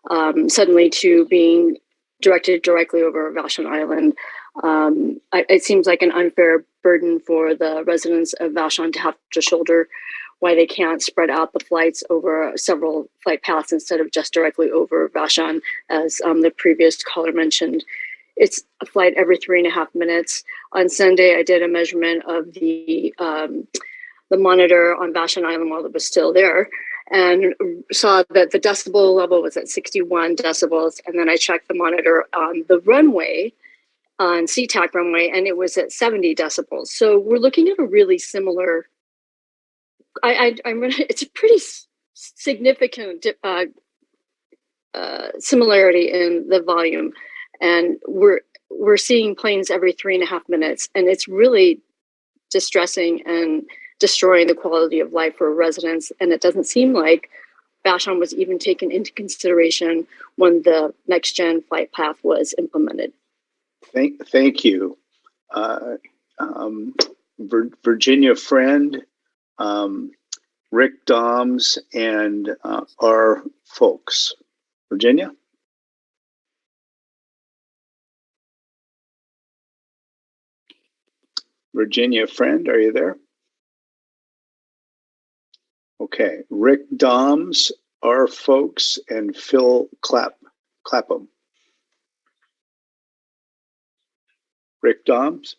suddenly to being directed directly over Vashon Island. It seems like an unfair burden for the residents of Vashon to have to shoulder, why they can't spread out the flights over several flight paths instead of just directly over Vashon, as the previous caller mentioned. It's a flight every 3.5 minutes. On Sunday, I did a measurement of the monitor on Vashon Island while it was still there, and saw that the decibel level was at 61 decibels. And then I checked the monitor on the runway, on SeaTac runway, and it was at 70 decibels. So we're looking at a really similar, it's a pretty significant similarity in the volume. And we're seeing planes every 3.5 minutes, and it's really distressing and destroying the quality of life for residents. And it doesn't seem like Vashon was even taken into consideration when the next gen flight path was implemented. Thank you. Virginia Friend, Rick Dobbs, and our folks. Virginia? Virginia Friend, are you there? Okay, Rick Dobbs, our folks, and Phil Clapham. Rick Dobbs?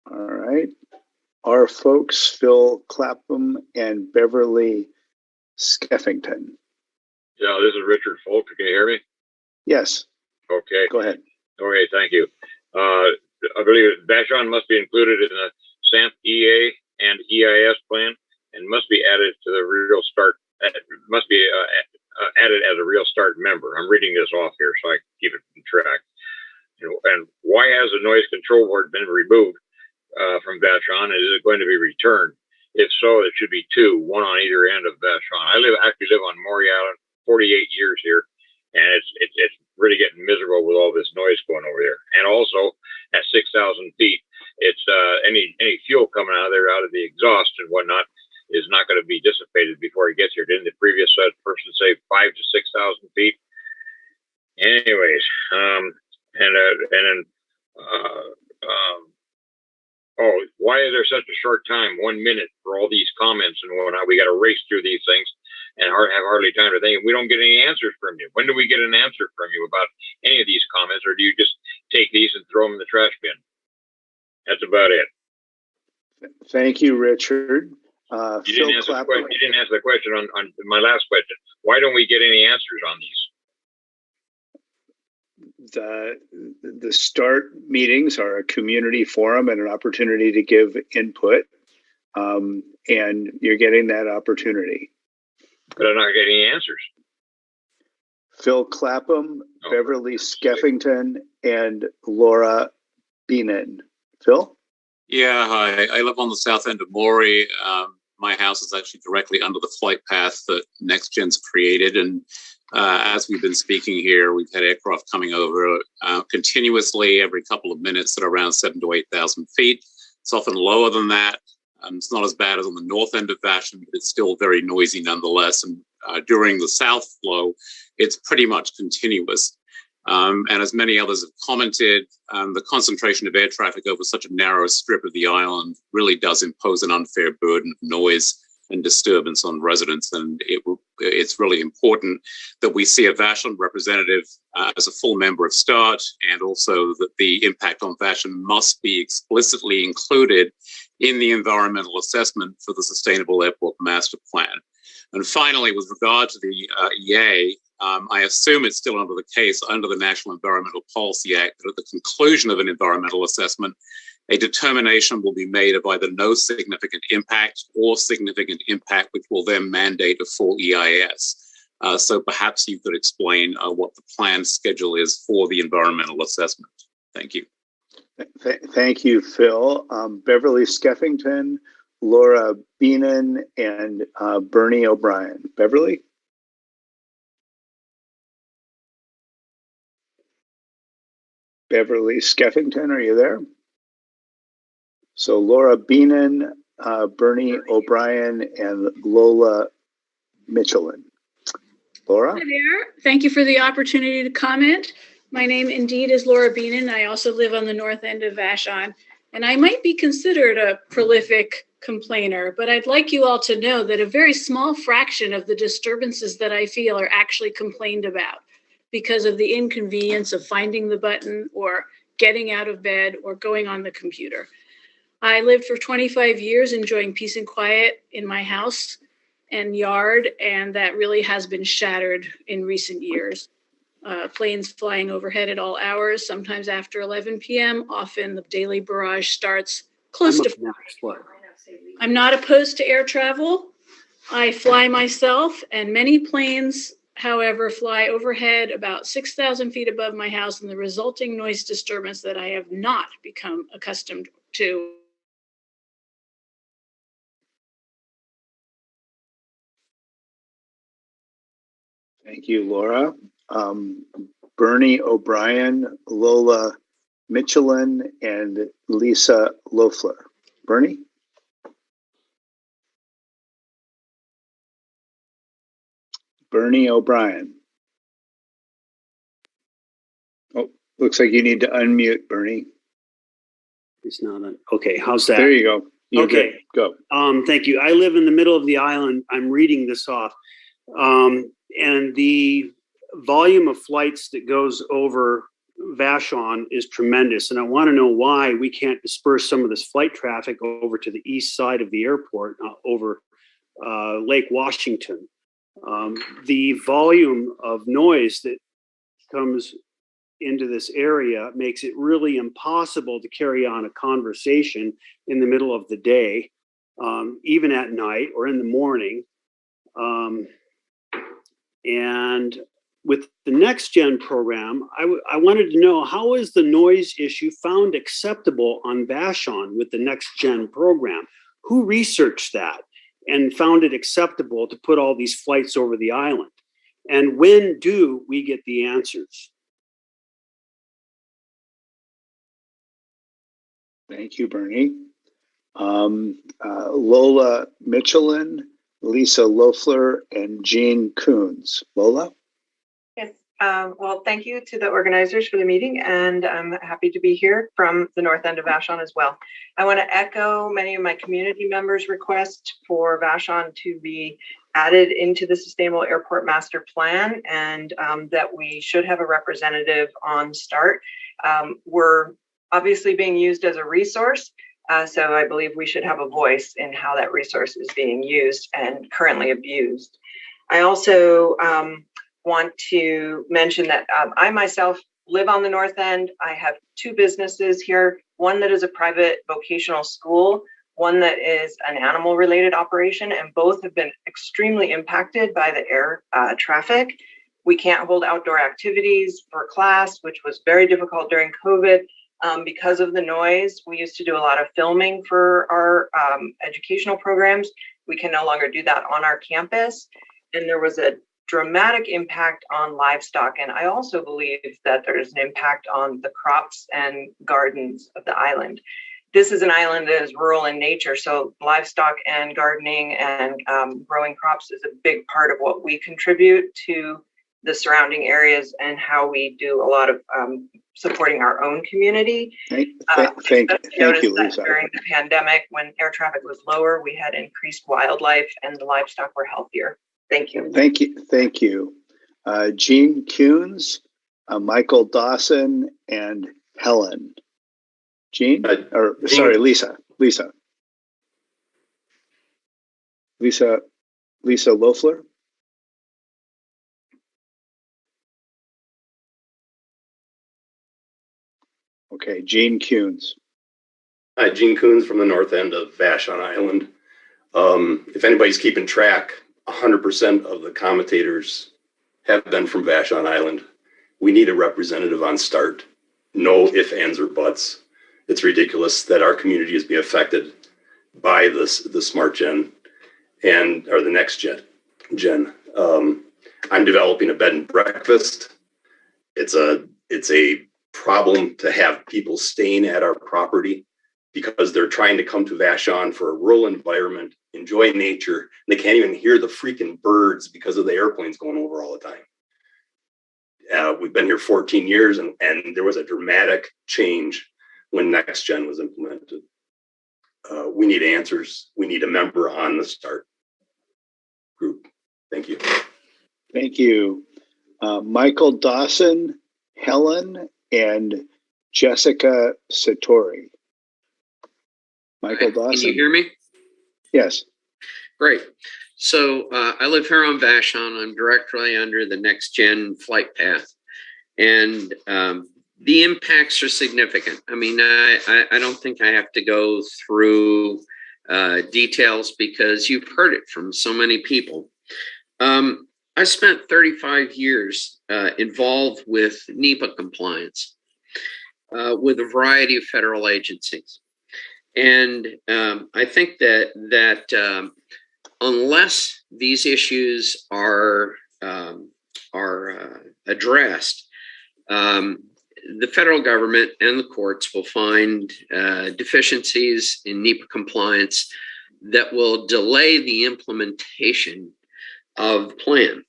All right. Our folks, Phil Clapham and Beverly Skeffington. Yeah, this is Richard Folk. Can you hear me? Yes. Okay. Go ahead. Okay, thank you. I believe Vashon must be included in the SAMP EA and EIS plan and must be added to the real START. Must be added as a real START member. I'm reading this off here so I can keep it in track. And why has the noise control board been removed from Vashon? Is it going to be returned? If so, it should be two, one on either end of Vashon. I actually live on Maury Island, 48 years here, and it's really getting miserable with all this noise going over there. And also at 6,000 feet, it's any fuel coming out of there, out of the exhaust and whatnot, is not going to be dissipated before it gets here. Didn't the previous person say 5,000 to 6,000 feet? Anyways, Oh, why is there such a short time, 1 minute, for all these comments and whatnot? We got to race through these things and have hardly time to think. We don't get any answers from you. When do we get an answer from you about any of these comments, or do you just take these and throw them in the trash bin? That's about it. Thank you, Richard. You didn't answer the question on my last question. Why don't we get any answers on these? The START meetings are a community forum and an opportunity to give input, and you're getting that opportunity. But I'm not getting answers. Phil Clapham, Beverly Skeffington, and Laura Beenan. Phil? Yeah, hi. I live on the south end of Moree. My house is actually directly under the flight path that NextGen's created. And as we've been speaking here, we've had aircraft coming over continuously every couple of minutes at around 7,000 to 8,000 feet. It's often lower than that. It's not as bad as on the north end of Vashon, but it's still very noisy nonetheless. And during the south flow, it's pretty much continuous. And as many others have commented, the concentration of air traffic over such a narrow strip of the island really does impose an unfair burden of noise and disturbance on residents. And it's really important that we see a Vashon representative as a full member of START, and also that the impact on Vashon must be explicitly included in the environmental assessment for the Sustainable Airport Master Plan. And finally, with regard to the EA, I assume it's still under the case under the National Environmental Policy Act that at the conclusion of an environmental assessment, a determination will be made of either no significant impact or significant impact, which will then mandate a full EIS. So perhaps you could explain what the planned schedule is for the environmental assessment. Thank you. Thank you, Phil. Beverly Skeffington, Laura Beenan, and Bernie O'Brien. Beverly? Beverly Skeffington, are you there? So Laura Beenan, Bernie O'Brien, and Lola Michelin. Laura? Hi there. Thank you for the opportunity to comment. My name indeed is Laura Beenan. I also live on the north end of Vashon, and I might be considered a prolific complainer, but I'd like you all to know that a very small fraction of the disturbances that I feel are actually complained about because of the inconvenience of finding the button or getting out of bed or going on the computer. I lived for 25 years enjoying peace and quiet in my house and yard, and that really has been shattered in recent years. Planes flying overhead at all hours, sometimes after 11 p.m. Often the daily barrage starts close to 4. I'm not opposed to air travel. I fly myself, and many planes, however, fly overhead about 6,000 feet above my house, and the resulting noise disturbance that I have not become accustomed to. Thank you, Laura. Bernie O'Brien, Lola Michelin, and Lisa Loeffler. Bernie? Bernie O'Brien. Oh, looks like you need to unmute, Bernie. It's not on. Okay, how's that? There you go. You're okay, good. Go. Thank you. I live in the middle of the island. I'm reading this off. And the volume of flights that goes over Vashon is tremendous. And I want to know why we can't disperse some of this flight traffic over to the east side of the airport, over Lake Washington. The volume of noise that comes into this area makes it really impossible to carry on a conversation in the middle of the day, even at night or in the morning. And with the NextGen program, I wanted to know, how is the noise issue found acceptable on Vashon with the NextGen program? Who researched that and found it acceptable to put all these flights over the island? And when do we get the answers? Thank you, Bernie. Lola Michelin, Lisa Loeffler, and Jean Coons. Lola? Yes. Well, thank you to the organizers for the meeting, and I'm happy to be here from the north end of Vashon as well. I want to echo many of my community members' request for Vashon to be added into the Sustainable Airport Master Plan, and that we should have a representative on StART. We're obviously being used as a resource, so I believe we should have a voice in how that resource is being used and currently abused. I also want to mention that I myself live on the north end. I have two businesses here, one that is a private vocational school, one that is an animal related operation, and both have been extremely impacted by the air traffic. We can't hold outdoor activities for class, which was very difficult during COVID because of the noise. We used to do a lot of filming for our educational programs. We can no longer do that on our campus. And there was a dramatic impact on livestock. And I also believe that there's an impact on the crops and gardens of the island. This is an island that is rural in nature, so livestock and gardening and growing crops is a big part of what we contribute to the surrounding areas and how we do a lot of supporting our own community. Thank you, Lisa. During the pandemic, when air traffic was lower, we had increased wildlife and the livestock were healthier. Thank you. Thank you. Jean Kuhns, Michael Dawson, and Helen. Jean? Lisa. Lisa Loeffler? Okay, Jean Kuhns. Hi, Gene Kuhns from the north end of Vashon Island. If anybody's keeping track, 100% of the commentators have been from Vashon Island. We need a representative on StART. No ifs, ands, or buts. It's ridiculous that our community is being affected by the smart gen or the next gen. I'm developing a bed and breakfast. It's a problem to have people staying at our property because they're trying to come to Vashon for a rural environment, enjoy nature, and they can't even hear the freaking birds because of the airplanes going over all the time. We've been here 14 years and there was a dramatic change when Next Gen was implemented. We need answers. We need a member on the StART group. Thank you. Thank you. Michael Dawson, Helen, and Jessica Satori. Michael Dawson. Can you hear me? Yes. Great. So I live here on Vashon. I'm directly under the Next Gen flight path. And the impacts are significant. I mean, I don't think I have to go through details because you've heard it from so many people. I spent 35 years involved with NEPA compliance with a variety of federal agencies. And I think that unless these issues are addressed, the federal government and the courts will find deficiencies in NEPA compliance that will delay the implementation of the plan.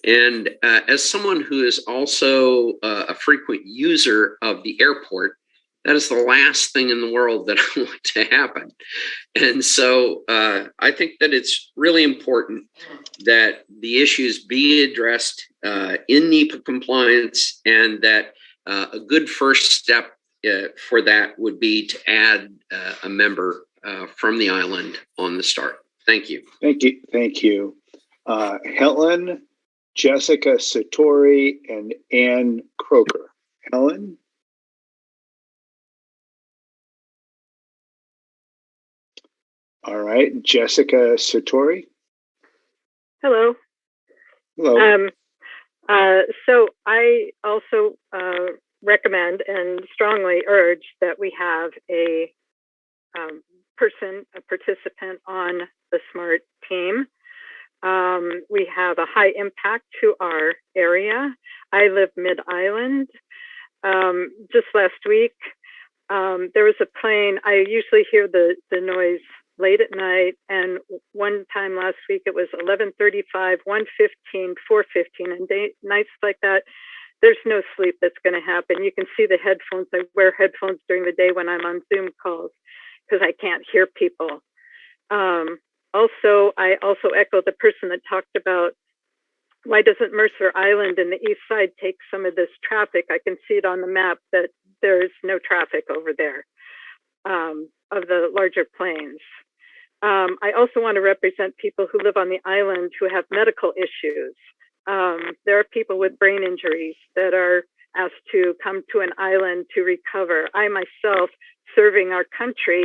And as someone who is also a frequent user of the airport, that is the last thing in the world that I want to happen. And so I think that it's really important that the issues be addressed in NEPA compliance, and that a good first step for that would be to add a member from the island on the StART. Thank you. Thank you. Helen, Jessica Satori, and Ann Croker. Helen? All right, Jessica Satori. Hello. Hello. So I also recommend and strongly urge that we have a participant on the SMART team. We have a high impact to our area. I live mid-island. Just last week, there was a plane. I usually hear the noise late at night. And one time last week, it was 11:35, 1:15, 4:15, and nights like that, there's no sleep that's going to happen. You can see the headphones. I wear headphones during the day when I'm on Zoom calls because I can't hear people. I also echo the person that talked about why doesn't Mercer Island and the east side take some of this traffic? I can see it on the map that there's no traffic over there of the larger planes. I also want to represent people who live on the island who have medical issues. There are people with brain injuries that are asked to come to an island to recover. I myself, serving our country,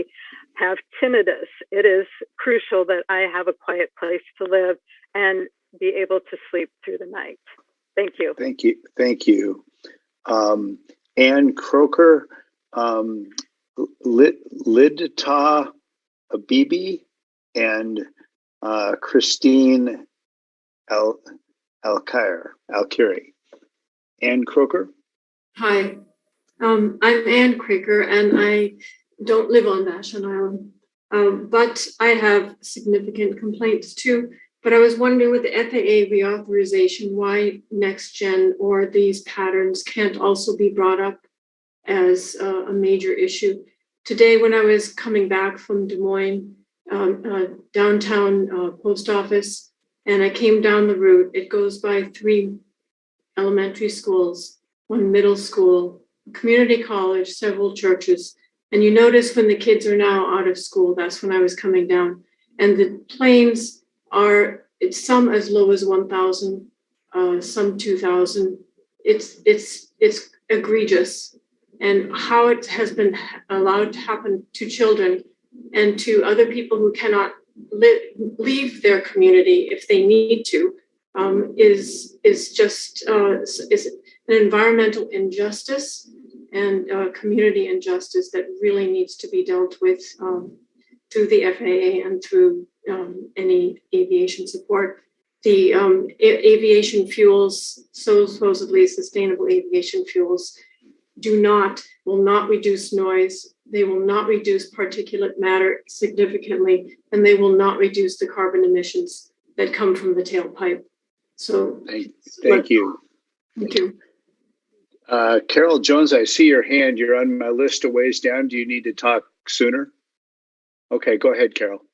have tinnitus. It is crucial that I have a quiet place to live and be able to sleep through the night. Thank you. Thank you. Thank you. Ann Croker, Lidta Abibi, and Christine Alkiri. Ann Croker. Hi, I'm Ann Croker, and I don't live on Vashon Island, but I have significant complaints too. But I was wondering with the FAA reauthorization, why NextGen or these patterns can't also be brought up as a major issue. Today, when I was coming back from Des Moines, downtown post office, and I came down the route, it goes by 3 elementary schools, 1 middle school, a community college, several churches. And you notice when the kids are now out of school, that's when I was coming down. And the planes are, it's some as low as 1,000, some 2,000. It's egregious. And how it has been allowed to happen to children and to other people who cannot leave their community if they need to is just is an environmental injustice and community injustice that really needs to be dealt with through the FAA and through any aviation support. The aviation fuels, so supposedly sustainable aviation fuels, will not reduce noise. They will not reduce particulate matter significantly, and they will not reduce the carbon emissions that come from the tailpipe. So thank you. Thank you. Carol Jones, I see your hand. You're on my list a ways down. Do you need to talk sooner? Okay, go ahead, Carol.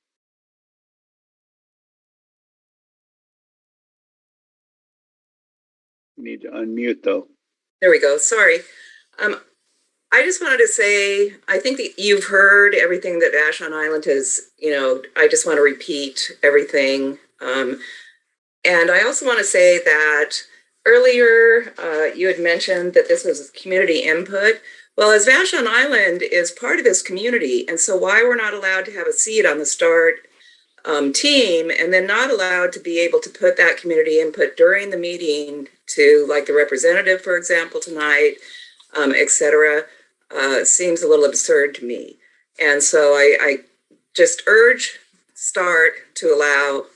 You need to unmute though. There we go. Sorry. I just wanted to say, I think that you've heard everything that Vashon Island has, I just want to repeat everything. And I also want to say that earlier you had mentioned that this was community input. Well, as Vashon Island is part of this community, and so why we're not allowed to have a seat on the START team and then not allowed to be able to put that community input during the meeting to, like the representative, for example, tonight, et cetera, seems a little absurd to me. And so I just urge START to allow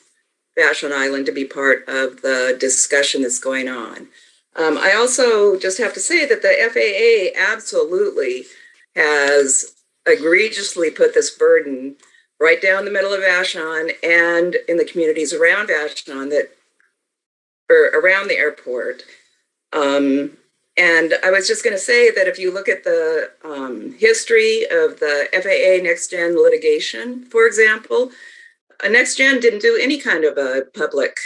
Vashon Island to be part of the discussion that's going on. I also just have to say that the FAA absolutely has egregiously put this burden right down the middle of Vashon and in the communities around Vashon or around the airport. And I was just going to say that if you look at the history of the FAA NextGen litigation, for example, NextGen didn't do any kind of a public,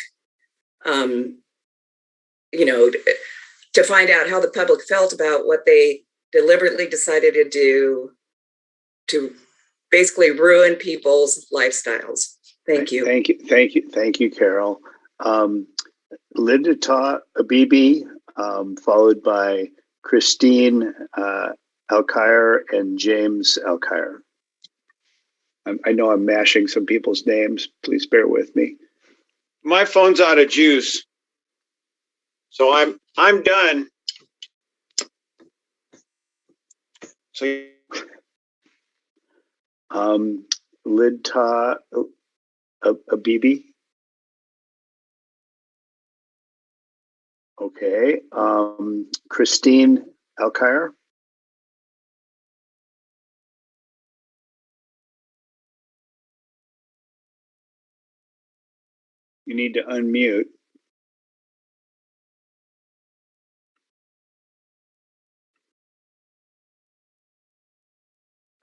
to find out how the public felt about what they deliberately decided to do to basically ruin people's lifestyles. Thank you. Thank you, Carol. Linda Abibi, followed by Christine Alkire and James Alkire. I know I'm mashing some people's names. Please bear with me. My phone's out of juice, so I'm done. So, Lidta Abibi. Okay. Christine Alkire. You need to unmute.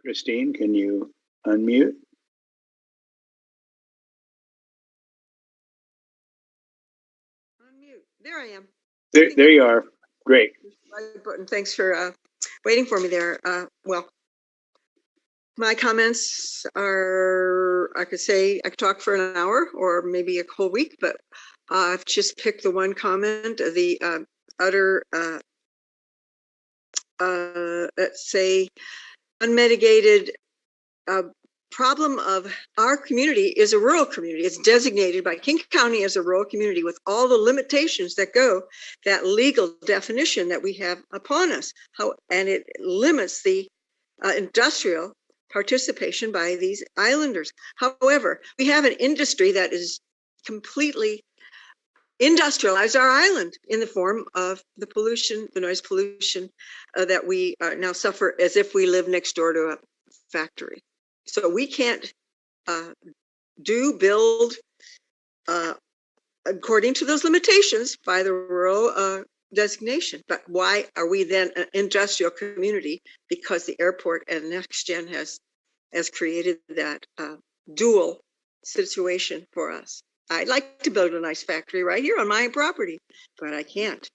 Christine, can you unmute? There I am. There you are. Great. Right button. Thanks for waiting for me there. Well, my comments are, I could talk for an hour or maybe a whole week, but I've just picked the one comment, the utter, let's say, unmitigated problem of our community is a rural community. It's designated by King County as a rural community with all the limitations that go, that legal definition that we have upon us. And it limits the industrial participation by these islanders. However, we have an industry that is completely industrialized our island in the form of the pollution, the noise pollution that we now suffer as if we live next door to a factory. So we can't build according to those limitations by the rural designation. But why are we then an industrial community? Because the airport and NextGen has created that dual situation for us. I'd like to build a nice factory right here on my property, but I can't.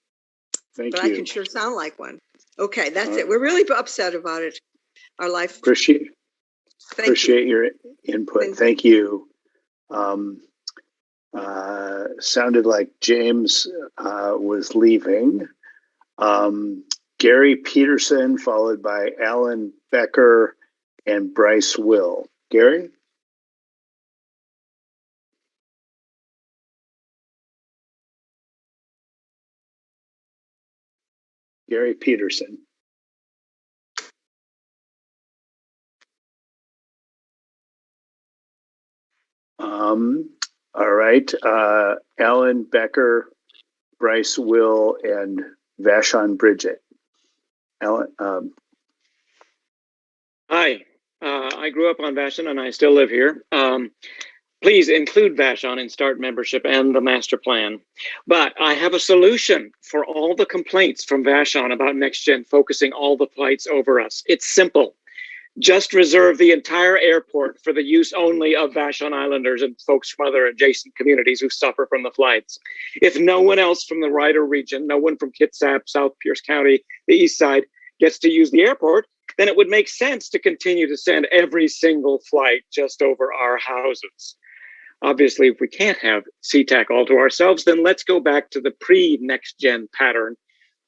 Thank you. I can sure sound like one. Okay, that's it. We're really upset about it. Our life. Appreciate your input. Thank you. Sounded like James was leaving. Gary Peterson, followed by Alan Becker and Bryce Will. Gary? Gary Peterson. All right. Alan Becker, Bryce Will, and Vashon Bridget. Alan. Hi. I grew up on Vashon and I still live here. Please include Vashon in StART membership and the master plan. But I have a solution for all the complaints from Vashon about NextGen focusing all the flights over us. It's simple. Just reserve the entire airport for the use only of Vashon Islanders and folks from other adjacent communities who suffer from the flights. If no one else from the Ryder region, no one from Kitsap, South Pierce County, the east side, gets to use the airport, then it would make sense to continue to send every single flight just over our houses. Obviously, if we can't have SeaTac all to ourselves, then let's go back to the pre-NextGen pattern,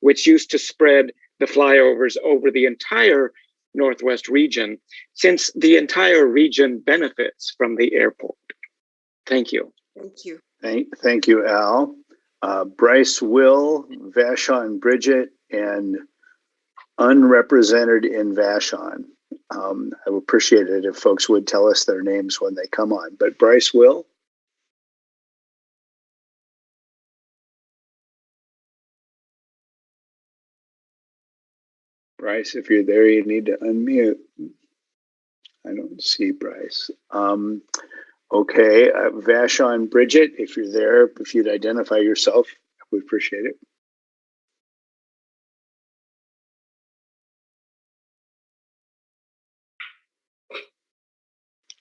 which used to spread the flyovers over the entire Northwest region, since the entire region benefits from the airport. Thank you. Thank you. Thank you, Al. Bryce Will, Vashon Bridget, and unrepresented in Vashon. I would appreciate it if folks would tell us their names when they come on. But Bryce Will. Bryce, if you're there, you need to unmute. I don't see Bryce. Okay, Vashon Bridget, if you're there, if you'd identify yourself, we appreciate it.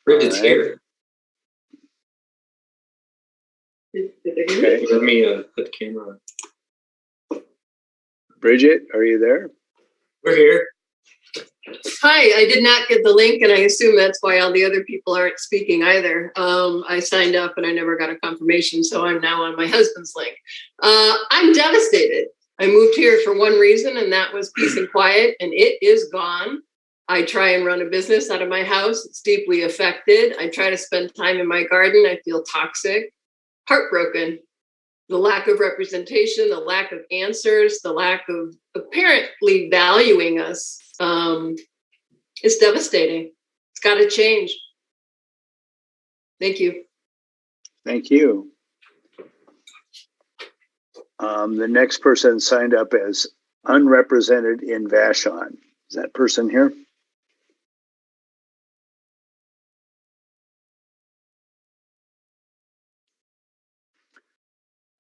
Bridget's here. Okay. Let me put the camera on. Bridget, are you there? We're here. Hi, I did not get the link, and I assume that's why all the other people aren't speaking either. I signed up and I never got a confirmation, so I'm now on my husband's link. I'm devastated. I moved here for one reason, and that was peace and quiet, and it is gone. I try and run a business out of my house. It's deeply affected. I try to spend time in my garden. I feel toxic, heartbroken. The lack of representation, the lack of answers, the lack of apparently valuing us is devastating. It's got to change. Thank you. Thank you. The next person signed up as unrepresented in Vashon. Is that person here?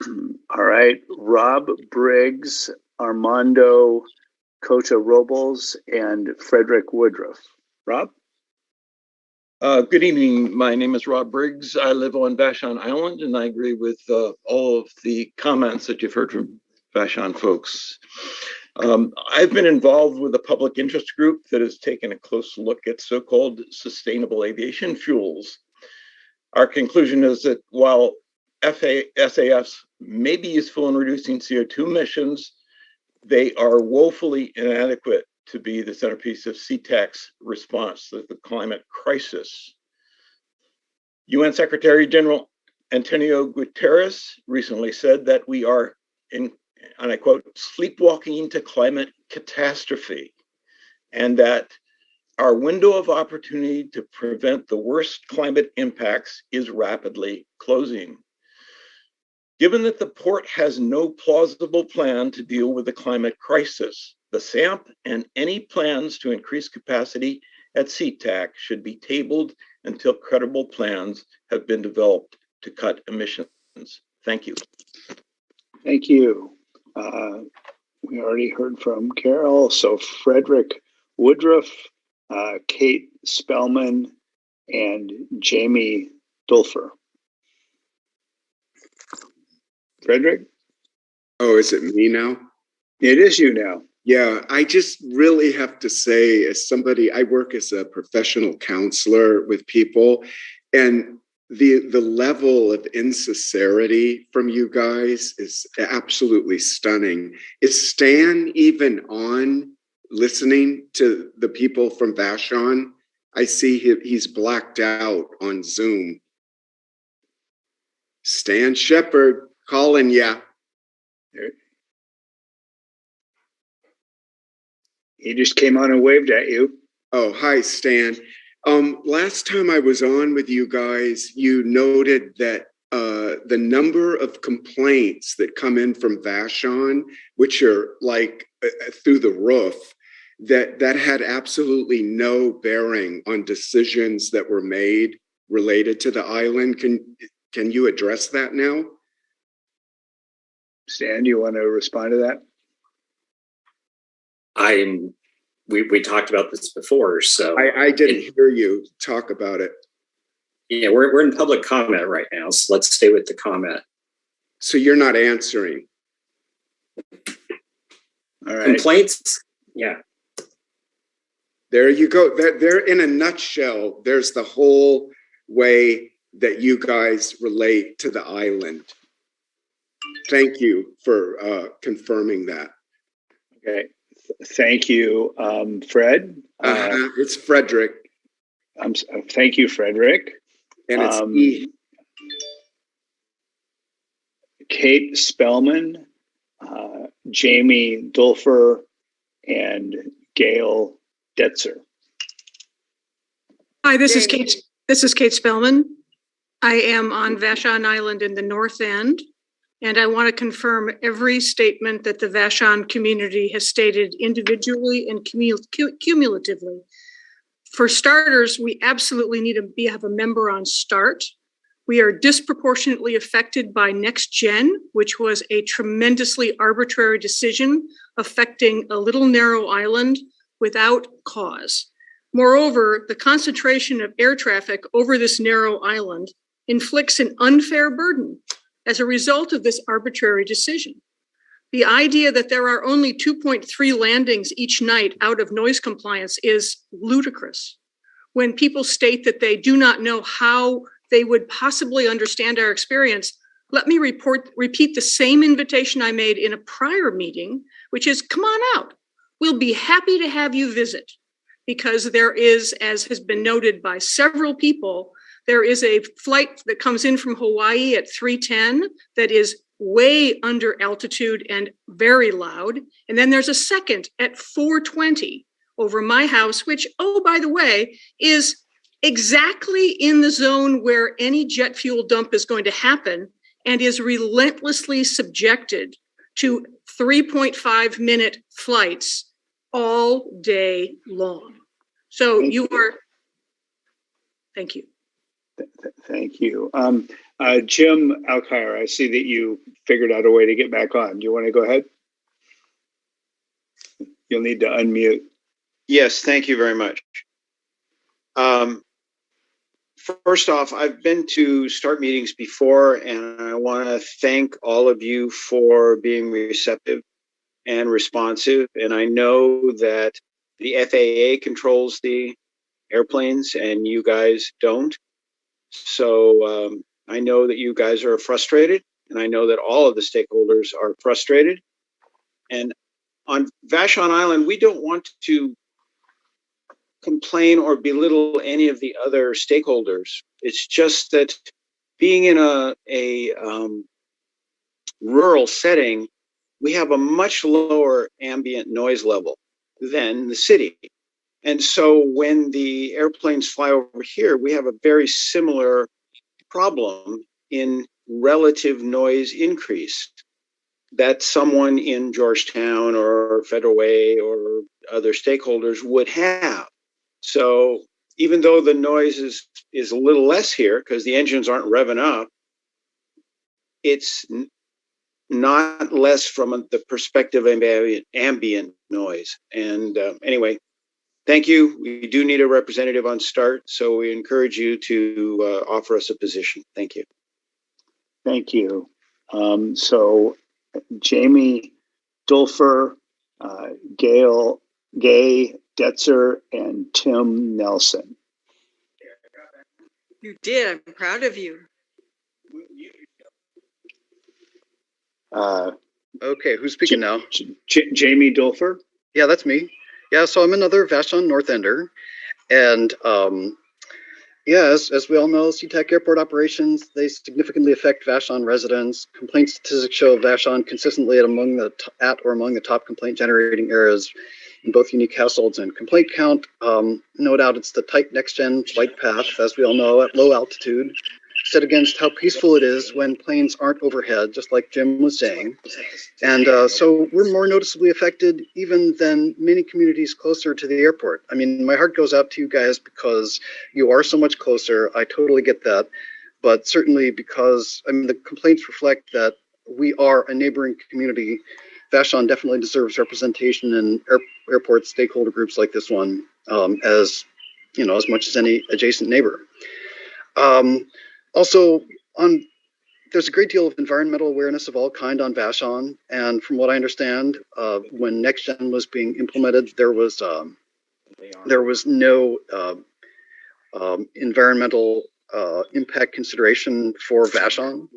All right, Rob Briggs, Armando Cota Robles, and Frederick Woodruff. Rob? Good evening. My name is Rob Briggs. I live on Vashon Island, and I agree with all of the comments that you've heard from Vashon folks. I've been involved with a public interest group that has taken a close look at so-called sustainable aviation fuels. Our conclusion is that while SAFs may be useful in reducing CO2 emissions, they are woefully inadequate to be the centerpiece of SeaTac's response to the climate crisis. UN Secretary General Antonio Guterres recently said that we are in, and I quote, sleepwalking into climate catastrophe, and that our window of opportunity to prevent the worst climate impacts is rapidly closing. Given that the port has no plausible plan to deal with the climate crisis, the SAMP and any plans to increase capacity at SeaTac should be tabled until credible plans have been developed to cut emissions. Thank you. Thank you. We already heard from Carol, so Frederick Woodruff, Kate Spellman, and Jamie Dulfer. Frederick? Oh, is it me now? It is you now. Yeah, I just really have to say, as somebody, I work as a professional counselor with people, and the level of insincerity from you guys is absolutely stunning. Is Stan even on listening to the people from Vashon? I see he's blacked out on Zoom. Stan Shepard calling ya. He just came on and waved at you. Oh, hi, Stan. Last time I was on with you guys, you noted that the number of complaints that come in from Vashon, which are like through the roof, that had absolutely no bearing on decisions that were made related to the island. Can you address that now? Stan, do you want to respond to that? We talked about this before, so I didn't hear you talk about it. Yeah, we're in public comment right now, so let's stay with the comment. So you're not answering. All right. Complaints? Yeah. There you go. There, in a nutshell, there's the whole way that you guys relate to the island. Thank you for confirming that. Okay. Thank you, Fred. It's Frederick. Thank you, Frederick. And it's E. Kate Spellman, Jamie Dulfer, and Gail Detzer. Hi, this is Kate. This is Kate Spellman. I am on Vashon Island in the North End, and I want to confirm every statement that the Vashon community has stated individually and cumulatively. For starters, we absolutely need to have a member on StART. We are disproportionately affected by Next Gen, which was a tremendously arbitrary decision affecting a little narrow island without cause. Moreover, the concentration of air traffic over this narrow island inflicts an unfair burden as a result of this arbitrary decision. The idea that there are only 2.3 landings each night out of noise compliance is ludicrous. When people state that they do not know how they would possibly understand our experience, let me repeat the same invitation I made in a prior meeting, which is, come on out. We'll be happy to have you visit, because there is, as has been noted by several people, there is a flight that comes in from Hawaii at 3:10 that is way under altitude and very loud. And then there's a second at 4:20 over my house, which, oh, by the way, is exactly in the zone where any jet fuel dump is going to happen and is relentlessly subjected to 3.5-minute flights all day long. So you are, thank you. Thank you. Jim Alkire, I see that you figured out a way to get back on. Do you want to go ahead? You'll need to unmute. Yes, thank you very much. First off, I've been to START meetings before, and I want to thank all of you for being receptive and responsive. And I know that the FAA controls the airplanes and you guys don't. So I know that you guys are frustrated, and I know that all of the stakeholders are frustrated. And on Vashon Island, we don't want to complain or belittle any of the other stakeholders. It's just that being in a rural setting, we have a much lower ambient noise level than the city. And so when the airplanes fly over here, we have a very similar problem in relative noise increase that someone in Georgetown or Federal Way or other stakeholders would have. So even though the noise is a little less here because the engines aren't revving up, it's not less from the perspective of ambient noise. And anyway, thank you. We do need a representative on START, so we encourage you to offer us a position. Thank you. Thank you. So Jamie Dulfer, Gay Detzer, and Tim Nelson. You did. I'm proud of you. Okay, who's speaking now? Jamie Dulfer? Yeah, that's me. Yeah, so I'm another Vashon North Ender. And yeah, as we all know, SeaTac airport operations, they significantly affect Vashon residents. Complaint statistics show Vashon consistently at or among the top complaint generating areas in both unique households and complaint count. No doubt it's the tight next-gen flight path, as we all know, at low altitude, set against how peaceful it is when planes aren't overhead, just like Jim was saying. And so we're more noticeably affected even than many communities closer to the airport. I mean, my heart goes out to you guys because you are so much closer. I totally get that. But certainly because, I mean, the complaints reflect that we are a neighboring community. Vashon definitely deserves representation in airport stakeholder groups like this one, as much as any adjacent neighbor. Also, there's a great deal of environmental awareness of all kind on Vashon, and from what I understand, when NextGen was being implemented, there was no environmental impact consideration for Vashon.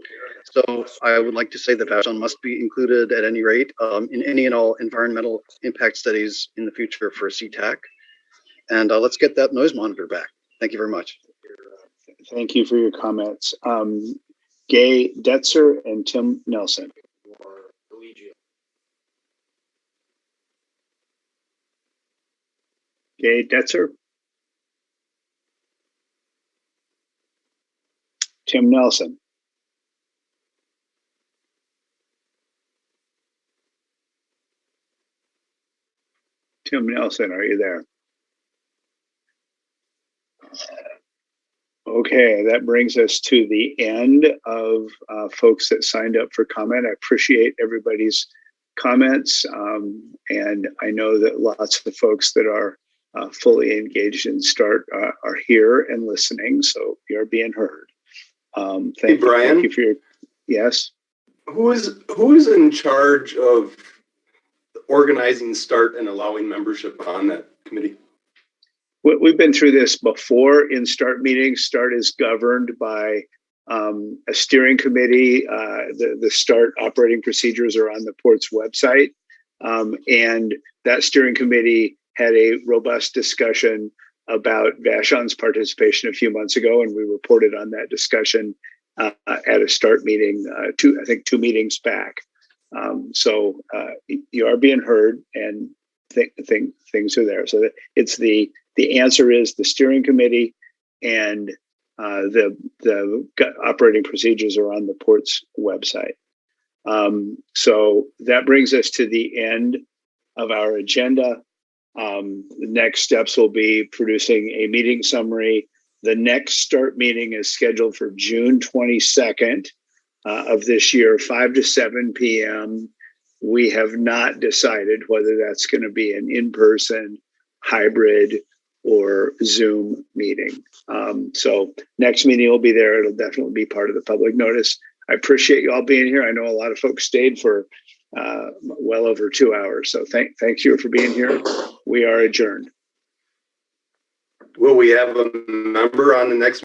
So I would like to say that Vashon must be included at any rate in any and all environmental impact studies in the future for SeaTac. And let's get that noise monitor back. Thank you very much. Thank you for your comments. Gay Detzer and Tim Nelson. Gay Detzer. Tim Nelson. Tim Nelson, are you there? Okay, that brings us to the end of folks that signed up for comment. I appreciate everybody's comments, and I know that lots of the folks that are fully engaged in START are here and listening, so you're being heard. Thank you for your, yes? Who is in charge of organizing START and allowing membership on that committee? We've been through this before in START meetings. START is governed by a steering committee. The START operating procedures are on the port's website. And that steering committee had a robust discussion about Vashon's participation a few months ago, and we reported on that discussion at a START meeting, I think 2 meetings back. So you are being heard, and things are there. So it's the answer is the steering committee, and the operating procedures are on the port's website. So that brings us to the end of our agenda. The next steps will be producing a meeting summary. The next START meeting is scheduled for June 22nd. of this year, 5 to 7 p.m. We have not decided whether that's going to be an in-person, hybrid, or Zoom meeting. So next meeting will be there. It'll definitely be part of the public notice. I appreciate you all being here. I know a lot of folks stayed for well over 2 hours. So thank you for being here. We are adjourned. Will we have a member on the next